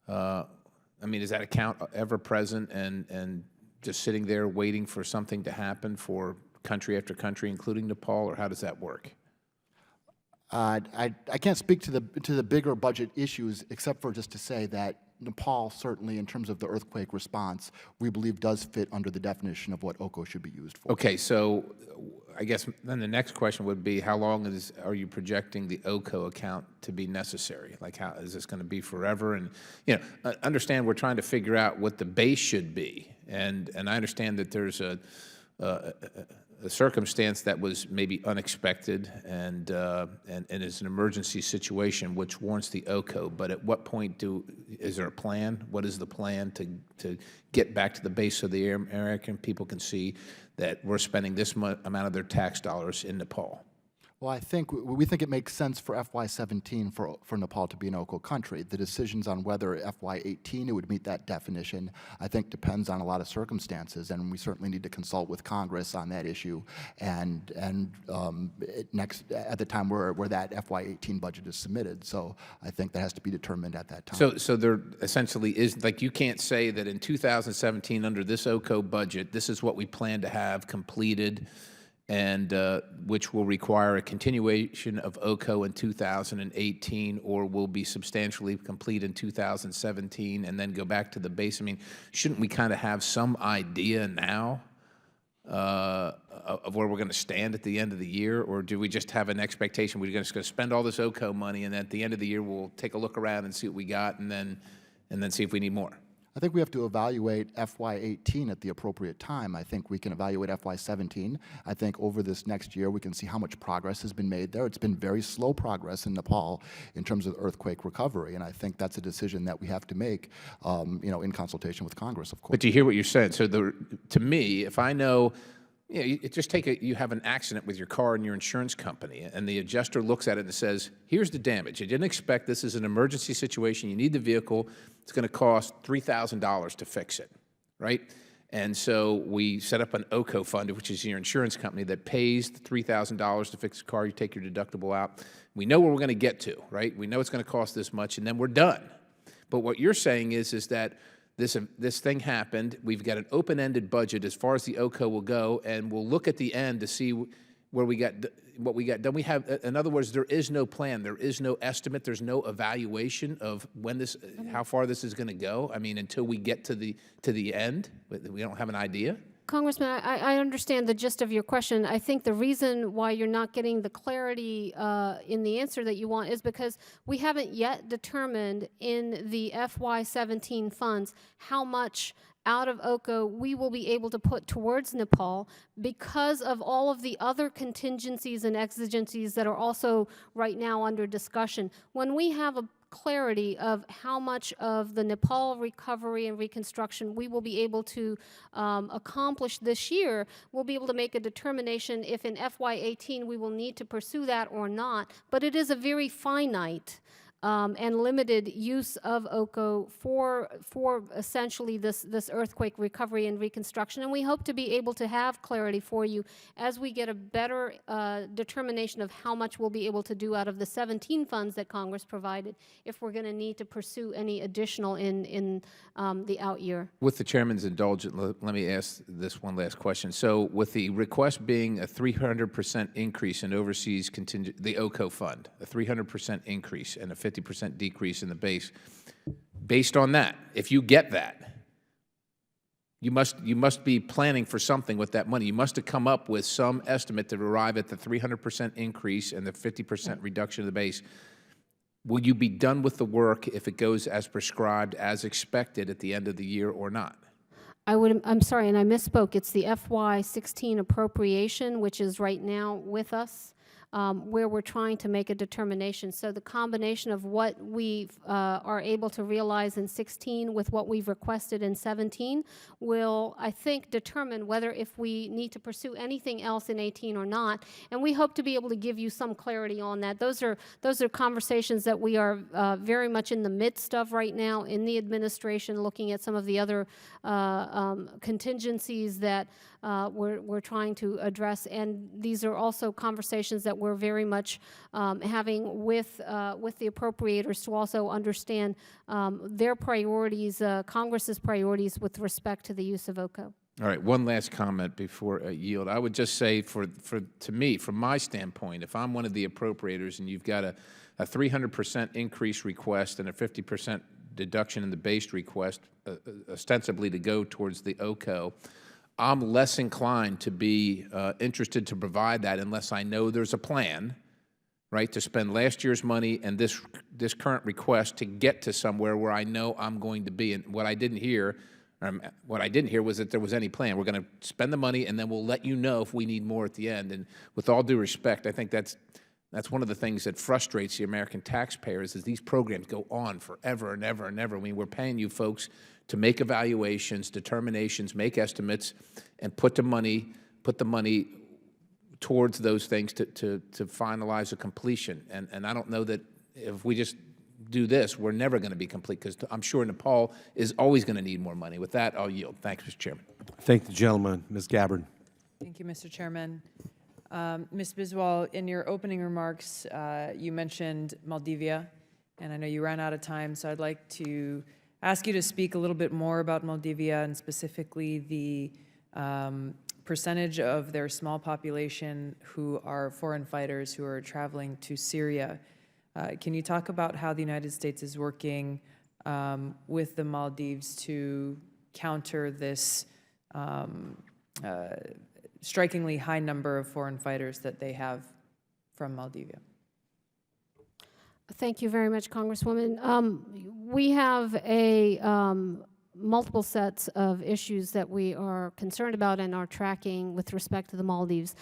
is that account ever present and just sitting there waiting for something to happen for country after country, including Nepal, or how does that work? I can't speak to the bigger budget issues, except for just to say that Nepal, certainly in terms of the earthquake response, we believe does fit under the definition of what OCO should be used for. Okay, so I guess then the next question would be, how long are you projecting the OCO account to be necessary? Like, how is this going to be forever? And understand we're trying to figure out what the base should be, and I understand that there's a circumstance that was maybe unexpected and is an emergency situation which warrants the OCO. But at what point is there a plan? What is the plan to get back to the base so the American people can see that we're spending this amount of their tax dollars in Nepal? Well, I think we think it makes sense for FY17 for Nepal to be an OCO country. The decisions on whether FY18 it would meet that definition, I think, depends on a lot of circumstances, and we certainly need to consult with Congress on that issue. And next at the time where that FY18 budget is submitted, so I think that has to be determined at that time. So there essentially is, like, you can't say that in 2017 under this OCO budget, this is what we plan to have completed, and which will require a continuation of OCO in 2018, or will be substantially complete in 2017, and then go back to the base. I mean, shouldn't we kind of have some idea now of where we're going to stand at the end of the year, or do we just have an expectation we're just going to spend all this OCO money, and at the end of the year we'll take a look around and see what we got, and then see if we need more? I think we have to evaluate FY18 at the appropriate time. I think we can evaluate FY17. I think over this next year we can see how much progress has been made there. It's been very slow progress in Nepal in terms of earthquake recovery, and I think that's a decision that we have to make, in consultation with Congress, of course. But do you hear what you're saying? So to me, if I know, just you have an accident with your car and your insurance company, and the adjuster looks at it and says, here's the damage. You didn't expect this is an emergency situation. You need the vehicle. It's going to cost $3,000 to fix it, right? And so we set up an OCO fund, which is your insurance company, that pays the $3,000 to fix the car. You take your deductible out. We know where we're going to get to, right? We know it's going to cost this much, and then we're done. But what you're saying is that this thing happened. We've got an open-ended budget as far as the OCO will go, and we'll look at the end to see where we got what we got done. We have, in other words, there is no plan, there is no estimate, there's no evaluation of when how far this is going to go. I mean, until we get to the end, we don't have an idea. Congressman, I understand the gist of your question. I think the reason why you're not getting the clarity in the answer that you want is because we haven't yet determined in the FY17 funds how much out of OCO we will be able to put towards Nepal because of all of the other contingencies and exigencies that are also right now under discussion. When we have a clarity of how much of the Nepal recovery and reconstruction we will be able to accomplish this year, we'll be able to make a determination if in FY18 we will need to pursue that or not. But it is a very finite and limited use of OCO for essentially this earthquake recovery and reconstruction. And we hope to be able to have clarity for you as we get a better determination of how much we'll be able to do out of the 17 funds that Congress provided, if we're going to need to pursue any additional in the out year. With the chairman's indulgence, let me ask this one last question. So with the request being a 300% increase in overseas contingent, the OCO fund, a 300% increase and a 50% decrease in the base, based on that, if you get that, you must be planning for something with that money. You must have come up with some estimate to arrive at the 300% increase and the 50% reduction of the base. Will you be done with the work if it goes as prescribed, as expected at the end of the year or not? I'm sorry, and I misspoke. It's the FY16 appropriation, which is right now with us, where we're trying to make a determination. So the combination of what we are able to realize in 16 with what we've requested in 17 will, I think, determine whether if we need to pursue anything else in 18 or not. And we hope to be able to give you some clarity on that. Those are conversations that we are very much in the midst of right now in the administration, looking at some of the other contingencies that we're trying to address. And these are also conversations that we're very much having with the appropriators to also understand their priorities, Congress's priorities with respect to the use of OCO. All right, one last comment before I yield. I would just say, to me, from my standpoint, if I'm one of the appropriators and you've got a 300% increase request and a 50% deduction in the base request, ostensibly to go towards the OCO, I'm less inclined to be interested to provide that unless I know there's a plan, right, to spend last year's money and this current request to get to somewhere where I know I'm going to be. And what I didn't hear What I didn't hear was that there was any plan. We're going to spend the money, and then we'll let you know if we need more at the end. And with all due respect, I think that's one of the things that frustrates the American taxpayers is these programs go on forever and ever and ever. I mean, we're paying you folks to make evaluations, determinations, make estimates, and put the money towards those things to finalize a completion. And I don't know that if we just do this, we're never going to be complete, because I'm sure Nepal is always going to need more money. With that, I'll yield. Thanks, Mr. Chairman. Thank the gentleman. Ms. Gabbard. Thank you, Mr. Chairman. Ms. Biswal, in your opening remarks, you mentioned Maldivia, and I know you ran out of time, so I'd like to ask you to speak a little bit more about Maldivia and specifically the percentage of their small population who are foreign fighters who are traveling to Syria. Can you talk about how the United States is working with the Maldives to counter this strikingly high number of foreign fighters that they have from Maldivia? Thank you very much, Congresswoman. We have multiple sets of issues that we are concerned about and are tracking with respect to the Maldives.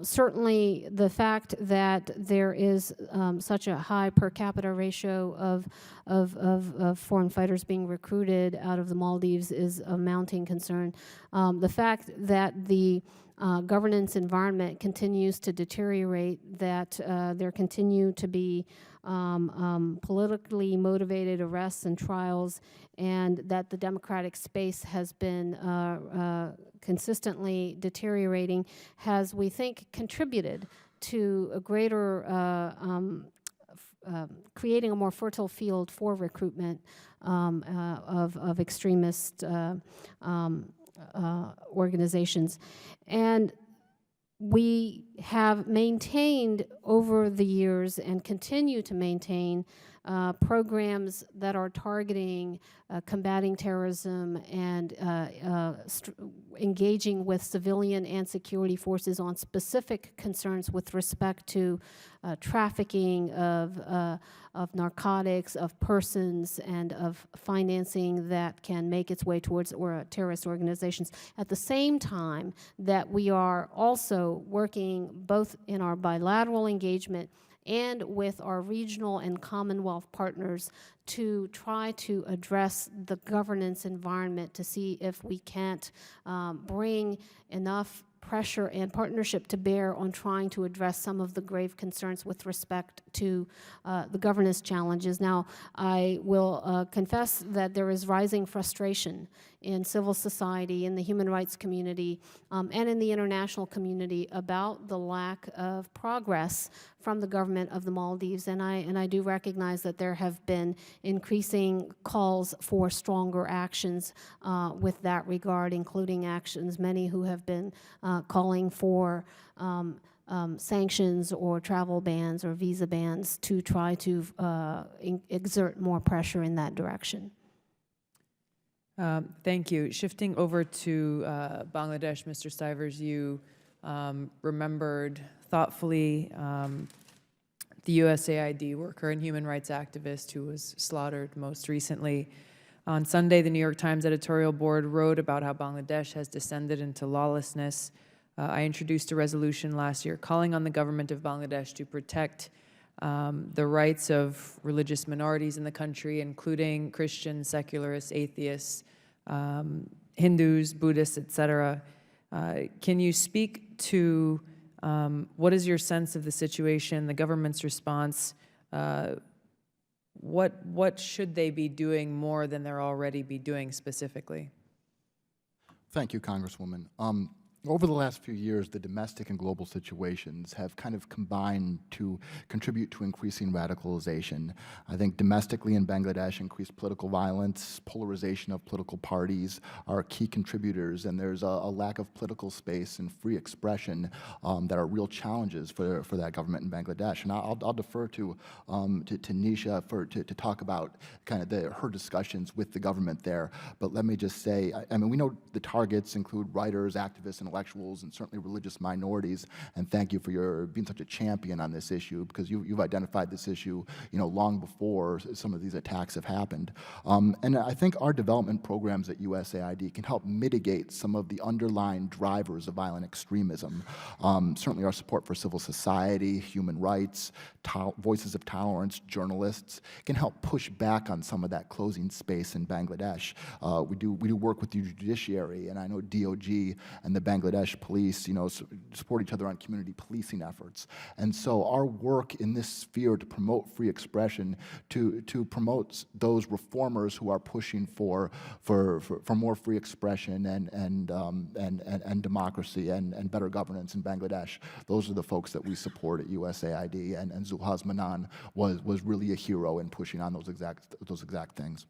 Certainly, the fact that there is such a high per capita ratio of foreign fighters being recruited out of the Maldives is a mounting concern. The fact that the governance environment continues to deteriorate, that there continue to be politically motivated arrests and trials, and that the democratic space has been consistently deteriorating has, we think, contributed to a greater creating a more fertile field for recruitment of extremist organizations. And we have maintained over the years and continue to maintain programs that are targeting combating terrorism and engaging with civilian and security forces on specific concerns with respect to trafficking of narcotics, of persons, and of financing that can make its way towards terrorist organizations. At the same time that we are also working both in our bilateral engagement and with our regional and Commonwealth partners to try to address the governance environment to see if we can't bring enough pressure and partnership to bear on trying to address some of the grave concerns with respect to the governance challenges. Now, I will confess that there is rising frustration in civil society, in the human rights community, and in the international community about the lack of progress from the government of the Maldives. And I do recognize that there have been increasing calls for stronger actions with that regard, including actions, many who have been calling for sanctions or travel bans or visa bans to try to exert more pressure in that direction. Thank you. Shifting over to Bangladesh, Mr. Stivers, you remembered thoughtfully the USAID worker and human rights activist who was slaughtered most recently. On Sunday, the New York Times editorial board wrote about how Bangladesh has descended into lawlessness. I introduced a resolution last year calling on the government of Bangladesh to protect the rights of religious minorities in the country, including Christians, secularists, atheists, Hindus, Buddhists, etc. Can you speak to what is your sense of the situation, the government's response? What should they be doing more than they're already be doing specifically? Thank you, Congresswoman. Over the last few years, the domestic and global situations have kind of combined to contribute to increasing radicalization. I think domestically in Bangladesh, increased political violence, polarization of political parties are key contributors, and there's a lack of political space and free expression that are real challenges for that government in Bangladesh. And I'll defer to Nisha to talk about kind of her discussions with the government there. But let me just say, I mean, we know the targets include writers, activists, and intellectuals and certainly religious minorities. And thank you for being such a champion on this issue, because you've identified this issue, long before some of these attacks have happened. And I think our development programs at USAID can help mitigate some of the underlying drivers of violent extremism. Certainly our support for civil society, human rights, voices of tolerance, journalists can help push back on some of that closing space in Bangladesh. We do work with the judiciary, and I know DOG and the Bangladesh police, support each other on community policing efforts. And so our work in this sphere to promote free expression, to promote those reformers who are pushing for more free expression and democracy and better governance in Bangladesh. Those are the folks that we support at USAID, and Zulhaz Manan was really a hero in pushing on those exact things.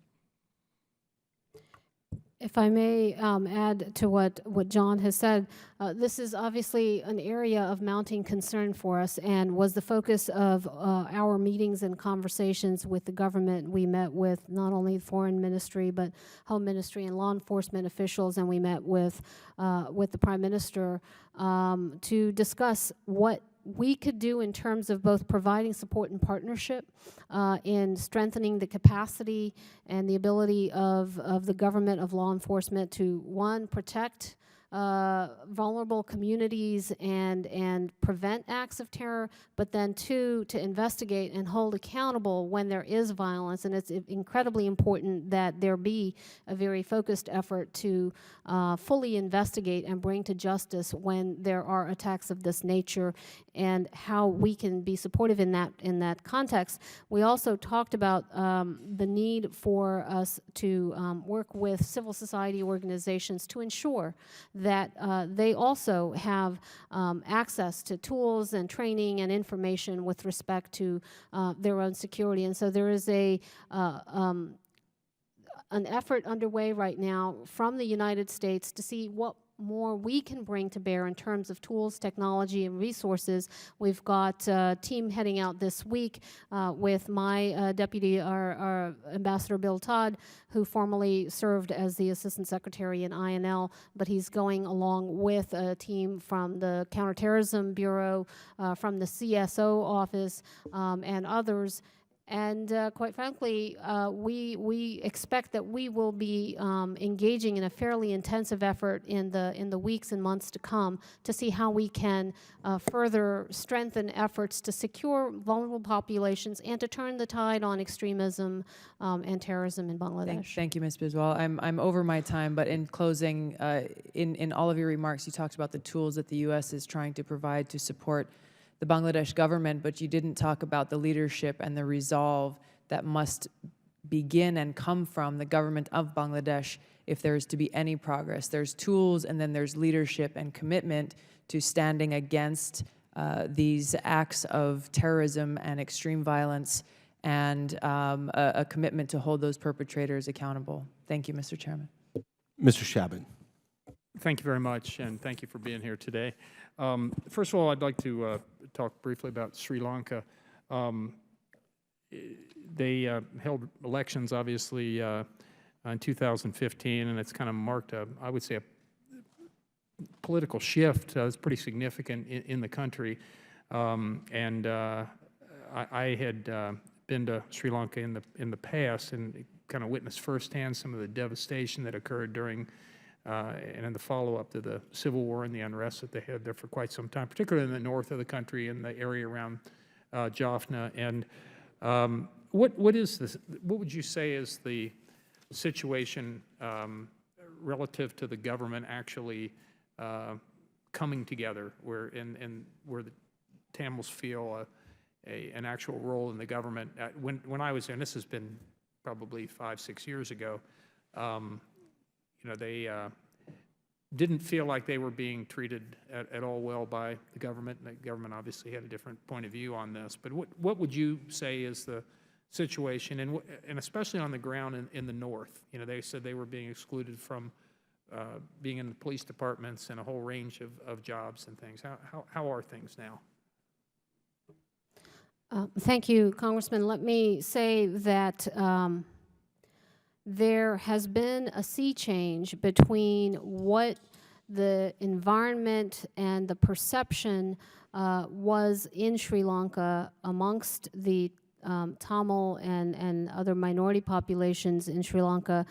If I may add to what John has said, this is obviously an area of mounting concern for us and was the focus of our meetings and conversations with the government. We met with not only the Foreign Ministry, but Home Ministry and law enforcement officials, and we met with the Prime Minister to discuss what we could do in terms of both providing support and partnership in strengthening the capacity and the ability of the government, of law enforcement to, one, protect vulnerable communities and prevent acts of terror, but then two, to investigate and hold accountable when there is violence. And it's incredibly important that there be a very focused effort to fully investigate and bring to justice when there are attacks of this nature, and how we can be supportive in that context. We also talked about the need for us to work with civil society organizations to ensure that they also have access to tools and training and information with respect to their own security. And so there is an effort underway right now from the United States to see what more we can bring to bear in terms of tools, technology, and resources. We've got a team heading out this week with my deputy, our Ambassador Bill Todd, who formerly served as the Assistant Secretary in INL, but he's going along with a team from the Counterterrorism Bureau, from the CSO office, and others. And quite frankly, we expect that we will be engaging in a fairly intensive effort in the weeks and months to come to see how we can further strengthen efforts to secure vulnerable populations and to turn the tide on extremism and terrorism in Bangladesh. Thank you, Ms. Biswal. I'm over my time, but in closing, in all of your remarks, you talked about the tools that the U.S. is trying to provide to support the Bangladesh government, but you didn't talk about the leadership and the resolve that must begin and come from the government of Bangladesh if there is to be any progress. There's tools, and then there's leadership and commitment to standing against these acts of terrorism and extreme violence, and a commitment to hold those perpetrators accountable. Thank you, Mr. Chairman. Mr. Shabin. Thank you very much, and thank you for being here today. First of all, I'd like to talk briefly about Sri Lanka. They held elections, obviously, in 2015, and it's kind of marked, I would say, a political shift that's pretty significant in the country. I had been to Sri Lanka in the past and kind of witnessed firsthand some of the devastation that occurred during and in the follow-up to the civil war and the unrest that they had there for quite some time, particularly in the north of the country and the area around Jaffna. And what would you say is the situation relative to the government actually coming together, where where the Tamils feel an actual role in the government? When I was there, and this has been probably 5-6 years ago, they didn't feel like they were being treated at all well by the government. And the government obviously had a different point of view on this. But what would you say is the situation, and especially on the ground in the north? They said they were being excluded from being in the police departments and a whole range of jobs and things. How are things now? Thank you, Congressman. Let me say that there has been a sea change between what the environment and the perception was in Sri Lanka amongst the Tamil and other minority populations in Sri Lanka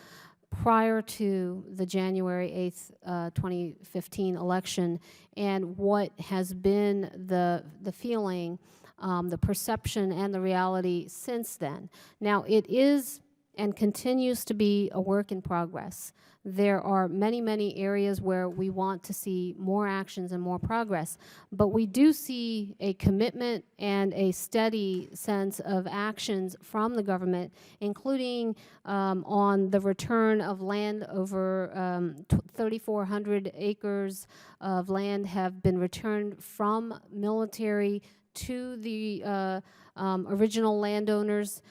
prior to the January 8th, 2015 election, and what has been the feeling, the perception, and the reality since then. Now, it is and continues to be a work in progress. There are many, many areas where we want to see more actions and more progress, but we do see a commitment and a steady sense of actions from the government, including on the return of land. Over 3,400 acres of land have been returned from military to the original landowners.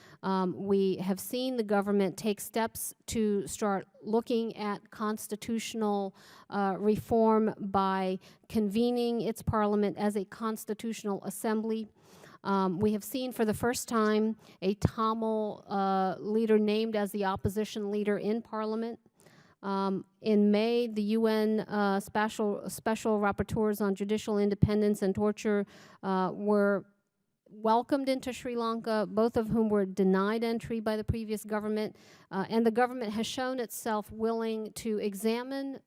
We have seen the government take steps to start looking at constitutional reform by convening its parliament as a constitutional assembly. We have seen for the first time a Tamil leader named as the opposition leader in parliament. In May, the UN special rapporteurs on judicial independence and torture were welcomed into Sri Lanka, both of whom were denied entry by the previous government, and the government has shown itself willing to examine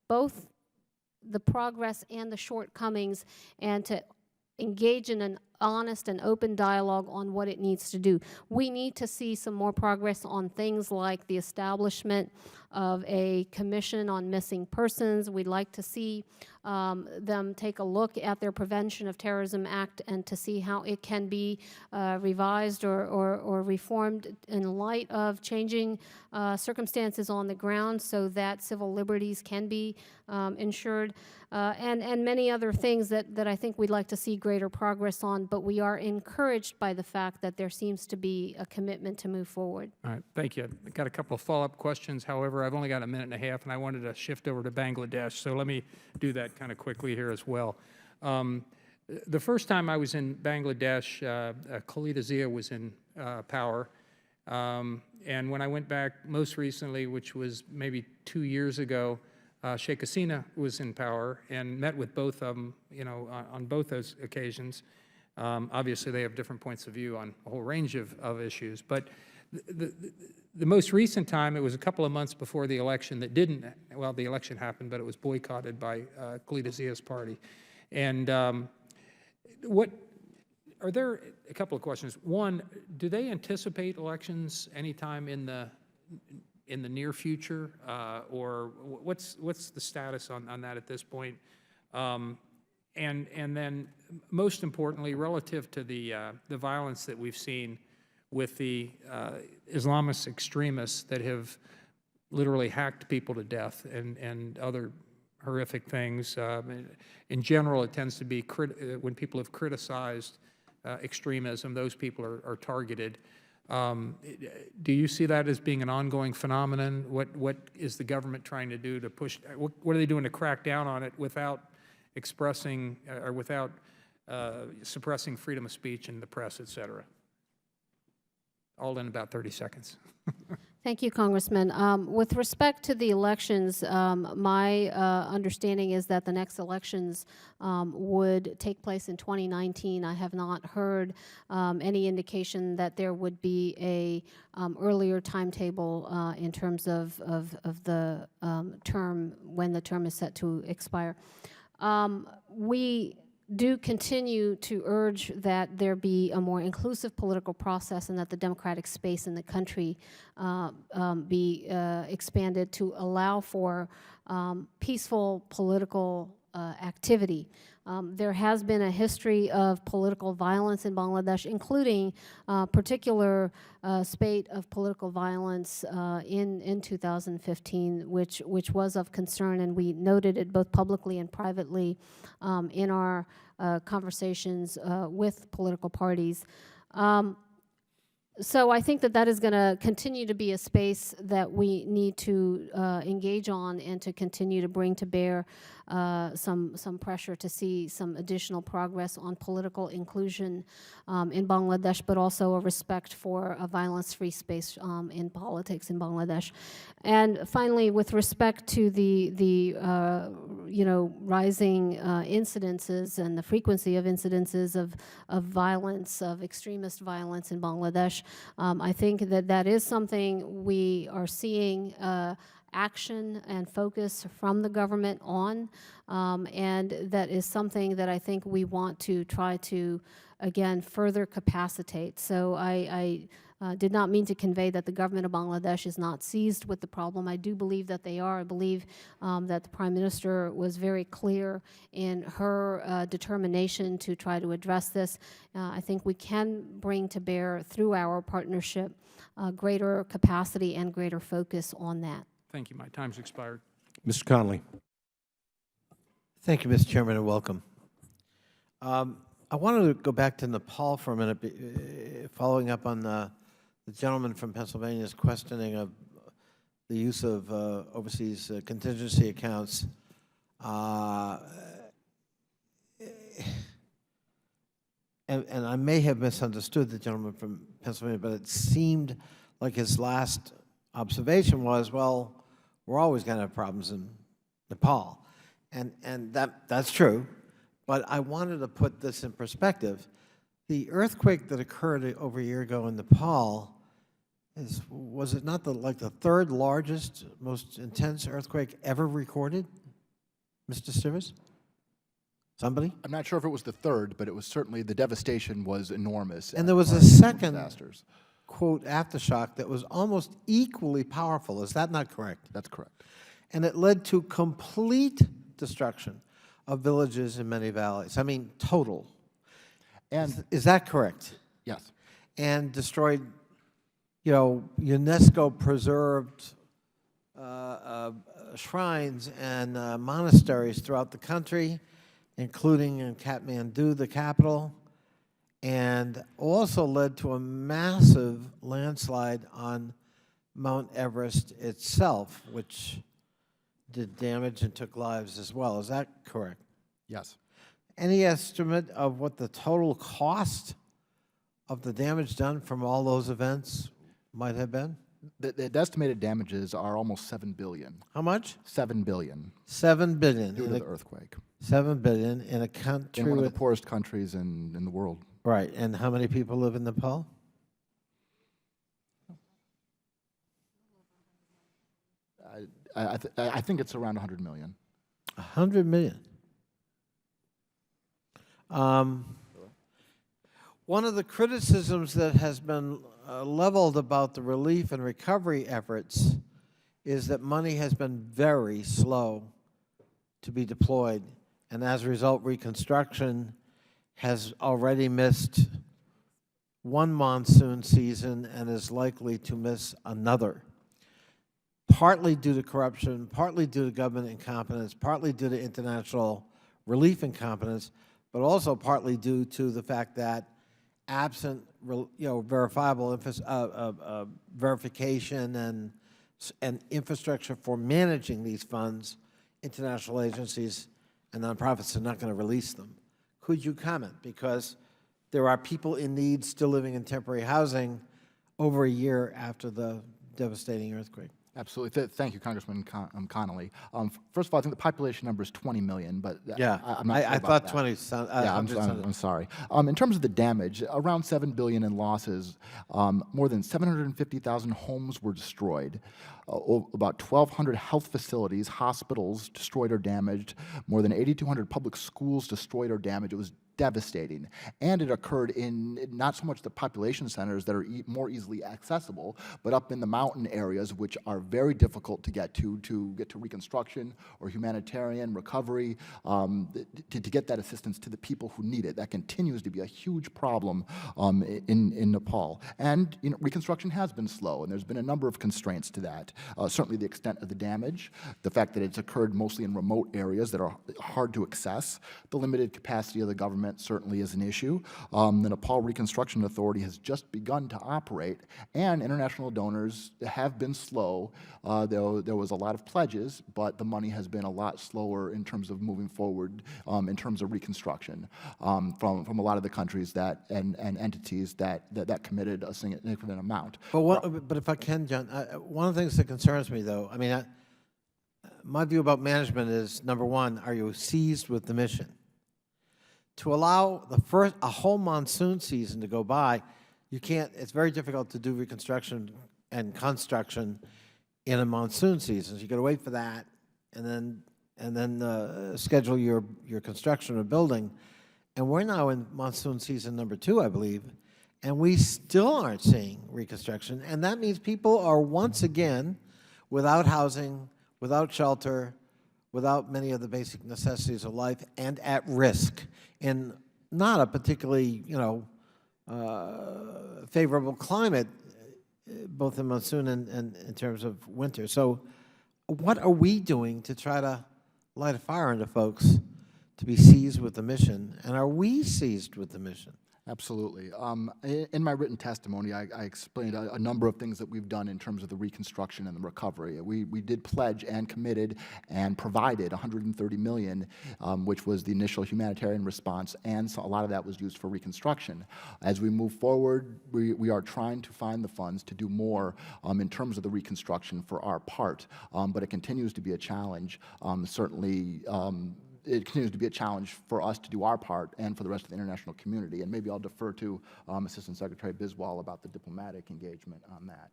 both the progress and the shortcomings and to engage in an honest and open dialogue on what it needs to do. We need to see some more progress on things like the establishment of a commission on missing persons. We'd like to see them take a look at their Prevention of Terrorism Act and to see how it can be revised or reformed in light of changing circumstances on the ground so that civil liberties can be ensured, and many other things that I think we'd like to see greater progress on, but we are encouraged by the fact that there seems to be a commitment to move forward. All right, thank you. I've got a couple of follow-up questions. However, I've only got a minute and a half, and I wanted to shift over to Bangladesh, so let me do that kind of quickly here as well. The first time I was in Bangladesh, Khalida Zia was in power, and when I went back most recently, which was maybe 2 years ago, Sheikh Hasina was in power and met with both of them, on both those occasions. Obviously, they have different points of view on a whole range of issues, but the most recent time, it was a couple of months before the election that didn't, well, the election happened, but it was boycotted by Khalida Zia's party. And are there a couple of questions? One, do they anticipate elections anytime in the near future, or what's the status on that at this point? And then, most importantly, relative to the violence that we've seen with the Islamist extremists that have literally hacked people to death and other horrific things. In general, it tends to be when people have criticized extremism, those people are targeted. Do you see that as being an ongoing phenomenon? What is the government trying to do to push? What are they doing to crack down on it without expressing or without suppressing freedom of speech and the press, et cetera? All in about 30 seconds. Thank you, Congressman. With respect to the elections, my understanding is that the next elections would take place in 2019. I have not heard any indication that there would be a earlier timetable in terms of the term, when the term is set to expire. We do continue to urge that there be a more inclusive political process and that the democratic space in the country be expanded to allow for peaceful political activity. There has been a history of political violence in Bangladesh, including particular spate of political violence in 2015, which was of concern, and we noted it both publicly and privately in our conversations with political parties. So I think that is going to continue to be a space that we need to engage on and to continue to bring to bear. some pressure to see some additional progress on political inclusion in Bangladesh, but also a respect for a violence-free space in politics in Bangladesh. And finally, with respect to the rising incidences and the frequency of incidences of violence, of extremist violence in Bangladesh, I think that is something we are seeing action and focus from the government on, and that is something that I think we want to try to, again, further capacitate. So I did not mean to convey that the government of Bangladesh is not seized with the problem. I do believe that they are. I believe that the Prime Minister was very clear in her determination to try to address this. I think we can bring to bear, through our partnership, greater capacity and greater focus on that. Thank you. My time's expired. Mr. Connolly. Thank you, Mr. Chairman, and welcome. I wanted to go back to Nepal for a minute, following up on the gentleman from Pennsylvania's questioning of the use of overseas contingency accounts. And I may have misunderstood the gentleman from Pennsylvania, but it seemed like his last observation was, well, we're always going to have problems in Nepal. And that's true, but I wanted to put this in perspective. The earthquake that occurred over a year ago in Nepal was it not like the third largest, most intense earthquake ever recorded, Mr. Stivers? Somebody? I'm not sure if it was the third, but it was certainly, the devastation was enormous. And there was a as far as second, disasters. quote, aftershock that was almost equally powerful. Is that not correct? That's correct. And it led to complete destruction of villages in many valleys. I mean, total. And Is that correct? yes, And destroyed, UNESCO preserved shrines and monasteries throughout the country, including in Kathmandu, the capital, and also led to a massive landslide on Mount Everest itself, which did damage and took lives as well. Is that correct? yes. Any estimate of what the total cost of the damage done from all those events might have been? The estimated damages are almost $7 billion. How much? $7 billion $7 billion. due to the earthquake. $7 billion in a country In one of with, the poorest countries in the world. right, and how many people live in Nepal? I think it's around 100 million. 100 million. One of the criticisms that has been leveled about the relief and recovery efforts is that money has been very slow to be deployed, and as a result, reconstruction has already missed one monsoon season and is likely to miss another, partly due to corruption, partly due to government incompetence, partly due to international relief incompetence, but also partly due to the fact that absent, verifiable verification and infrastructure for managing these funds, international agencies and nonprofits are not going to release them. Could you comment? Because there are people in need still living in temporary housing over a year after the devastating earthquake. Absolutely. Thank you, Congressman Connolly. First of all, I think the population number is 20 million, but Yeah, I'm not sure I about thought that. 20. Yeah, I'm sorry. In terms of the damage, around $7 billion in losses. More than 750,000 homes were destroyed. About 1,200 health facilities, hospitals destroyed or damaged. More than 8,200 public schools destroyed or damaged. It was devastating. And it occurred in not so much the population centers that are more easily accessible, but up in the mountain areas, which are very difficult to get to reconstruction or humanitarian recovery, to get that assistance to the people who need it. That continues to be a huge problem in Nepal. And reconstruction has been slow, and there's been a number of constraints to that. Certainly the extent of the damage, the fact that it's occurred mostly in remote areas that are hard to access, the limited capacity of the government environment certainly is an issue. The Nepal Reconstruction Authority has just begun to operate, and international donors have been slow. There was a lot of pledges, but the money has been a lot slower in terms of moving forward in terms of reconstruction from a lot of the countries that and entities that committed a significant amount. But if I can, John, one of the things that concerns me, though, I mean, my view about management is, number one, are you seized with the mission? To allow a whole monsoon season to go by, you can't. It's very difficult to do reconstruction and construction in a monsoon season. So you got to wait for that, and then schedule your construction or building. And we're now in monsoon season number 2, I believe, and we still aren't seeing reconstruction. And that means people are once again without housing, without shelter, without many of the basic necessities of life, and at risk in not a particularly, favorable climate, both in monsoon and in terms of winter. So what are we doing to try to light a fire under folks to be seized with the mission? And are we seized with the mission? Absolutely. In my written testimony, I explained a number of things that we've done in terms of the reconstruction and the recovery. We did pledge and committed and provided $130 million, which was the initial humanitarian response, and so a lot of that was used for reconstruction. As we move forward, we are trying to find the funds to do more in terms of the reconstruction for our part, but it continues to be a challenge. Certainly, it continues to be a challenge for us to do our part and for the rest of the international community. And maybe I'll defer to Assistant Secretary Biswal about the diplomatic engagement on that.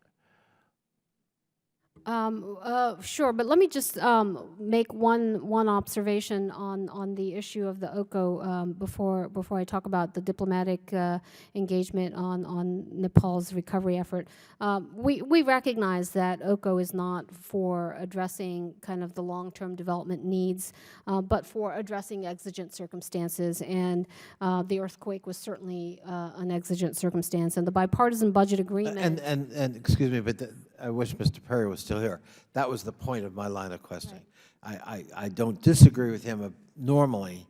Sure, but let me just make one observation on the issue of the OCO before I talk about the diplomatic engagement on Nepal's recovery effort. We recognize that OCO is not for addressing kind of the long-term development needs, but for addressing exigent circumstances, and the earthquake was certainly an exigent circumstance, and the bipartisan budget agreement. And excuse me, but I wish Mr. Perry was still here. That was the point of my line of questioning. Right. I don't disagree with him normally,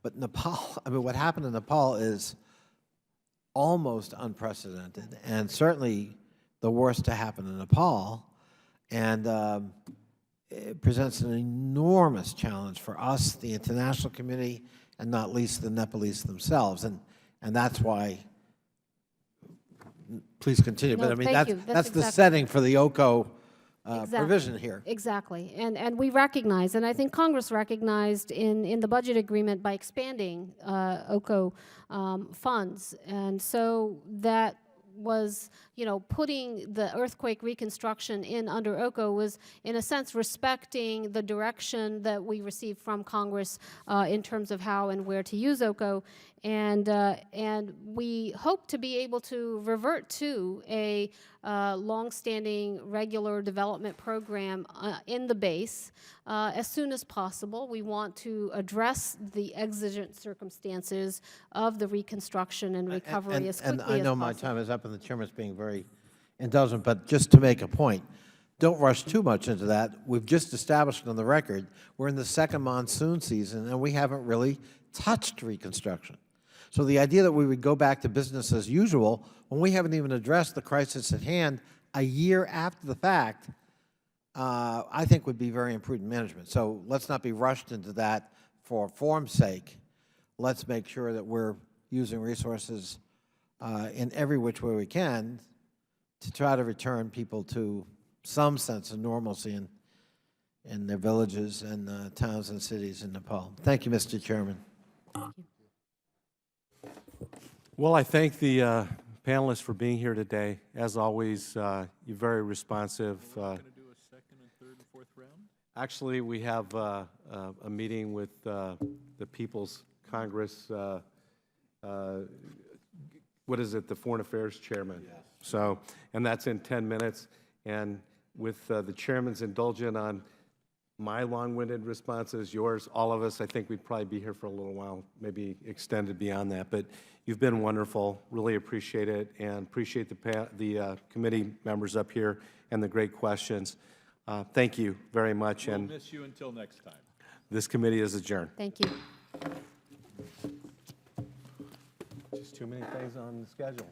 but Nepal, I mean, what happened in Nepal is almost unprecedented, and certainly the worst to happen in Nepal, and it presents an enormous challenge for us, the international community, and not least the Nepalese themselves, and that's why. Please continue, No, but I mean, thank you. that's the exactly. setting for the OCO Exactly. provision here. Exactly, and we recognize, and I think Congress recognized in the budget agreement by expanding OCO funds, and so that was, putting the earthquake reconstruction in under OCO was, in a sense, respecting the direction that we received from Congress in terms of how and where to use OCO, and we hope to be able to revert to a long-standing regular development program in the base as soon as possible. We want to address the exigent circumstances of the reconstruction and recovery as quickly as possible. And I know my time is up, and the chairman's being very indulgent, but just to make a point, don't rush too much into that. We've just established on the record we're in the second monsoon season, and we haven't really touched reconstruction. So the idea that we would go back to business as usual when we haven't even addressed the crisis at hand a year after the fact, I think would be very imprudent management. So let's not be rushed into that for form's sake. Let's make sure that we're using resources in every which way we can to try to return people to some sense of normalcy in their villages and towns and cities in Nepal. Thank you, Mr. Chairman. Thank you. Well, I thank the panelists for being here today. As always, you're very responsive. Going to do a second and third and fourth round? Actually, we have a meeting with the People's Congress, what is it, the Foreign Affairs Chairman. Yes. So, and that's in 10 minutes. And with the chairman's indulgent on my long-winded responses, yours, all of us, I think we'd probably be here for a little while, maybe extended beyond that. But you've been wonderful, really appreciate it, and appreciate the committee members up here and the great questions. Thank you very much. We'll miss you until next time. This committee is adjourned. Thank you. weeks, too many things on the schedule.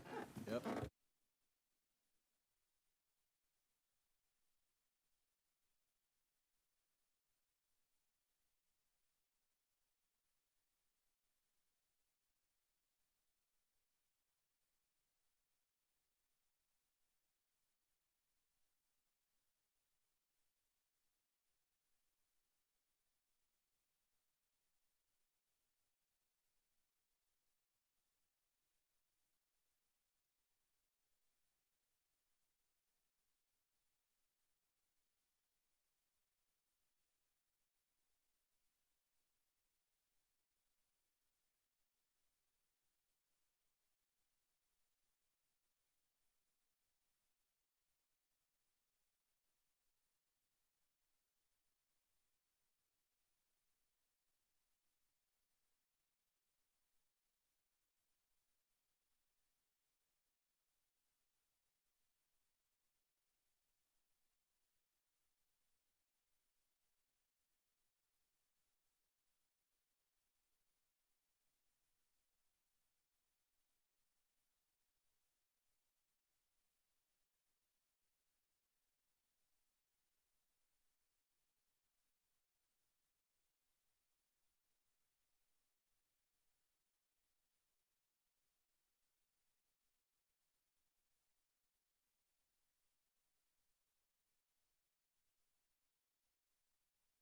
Yep.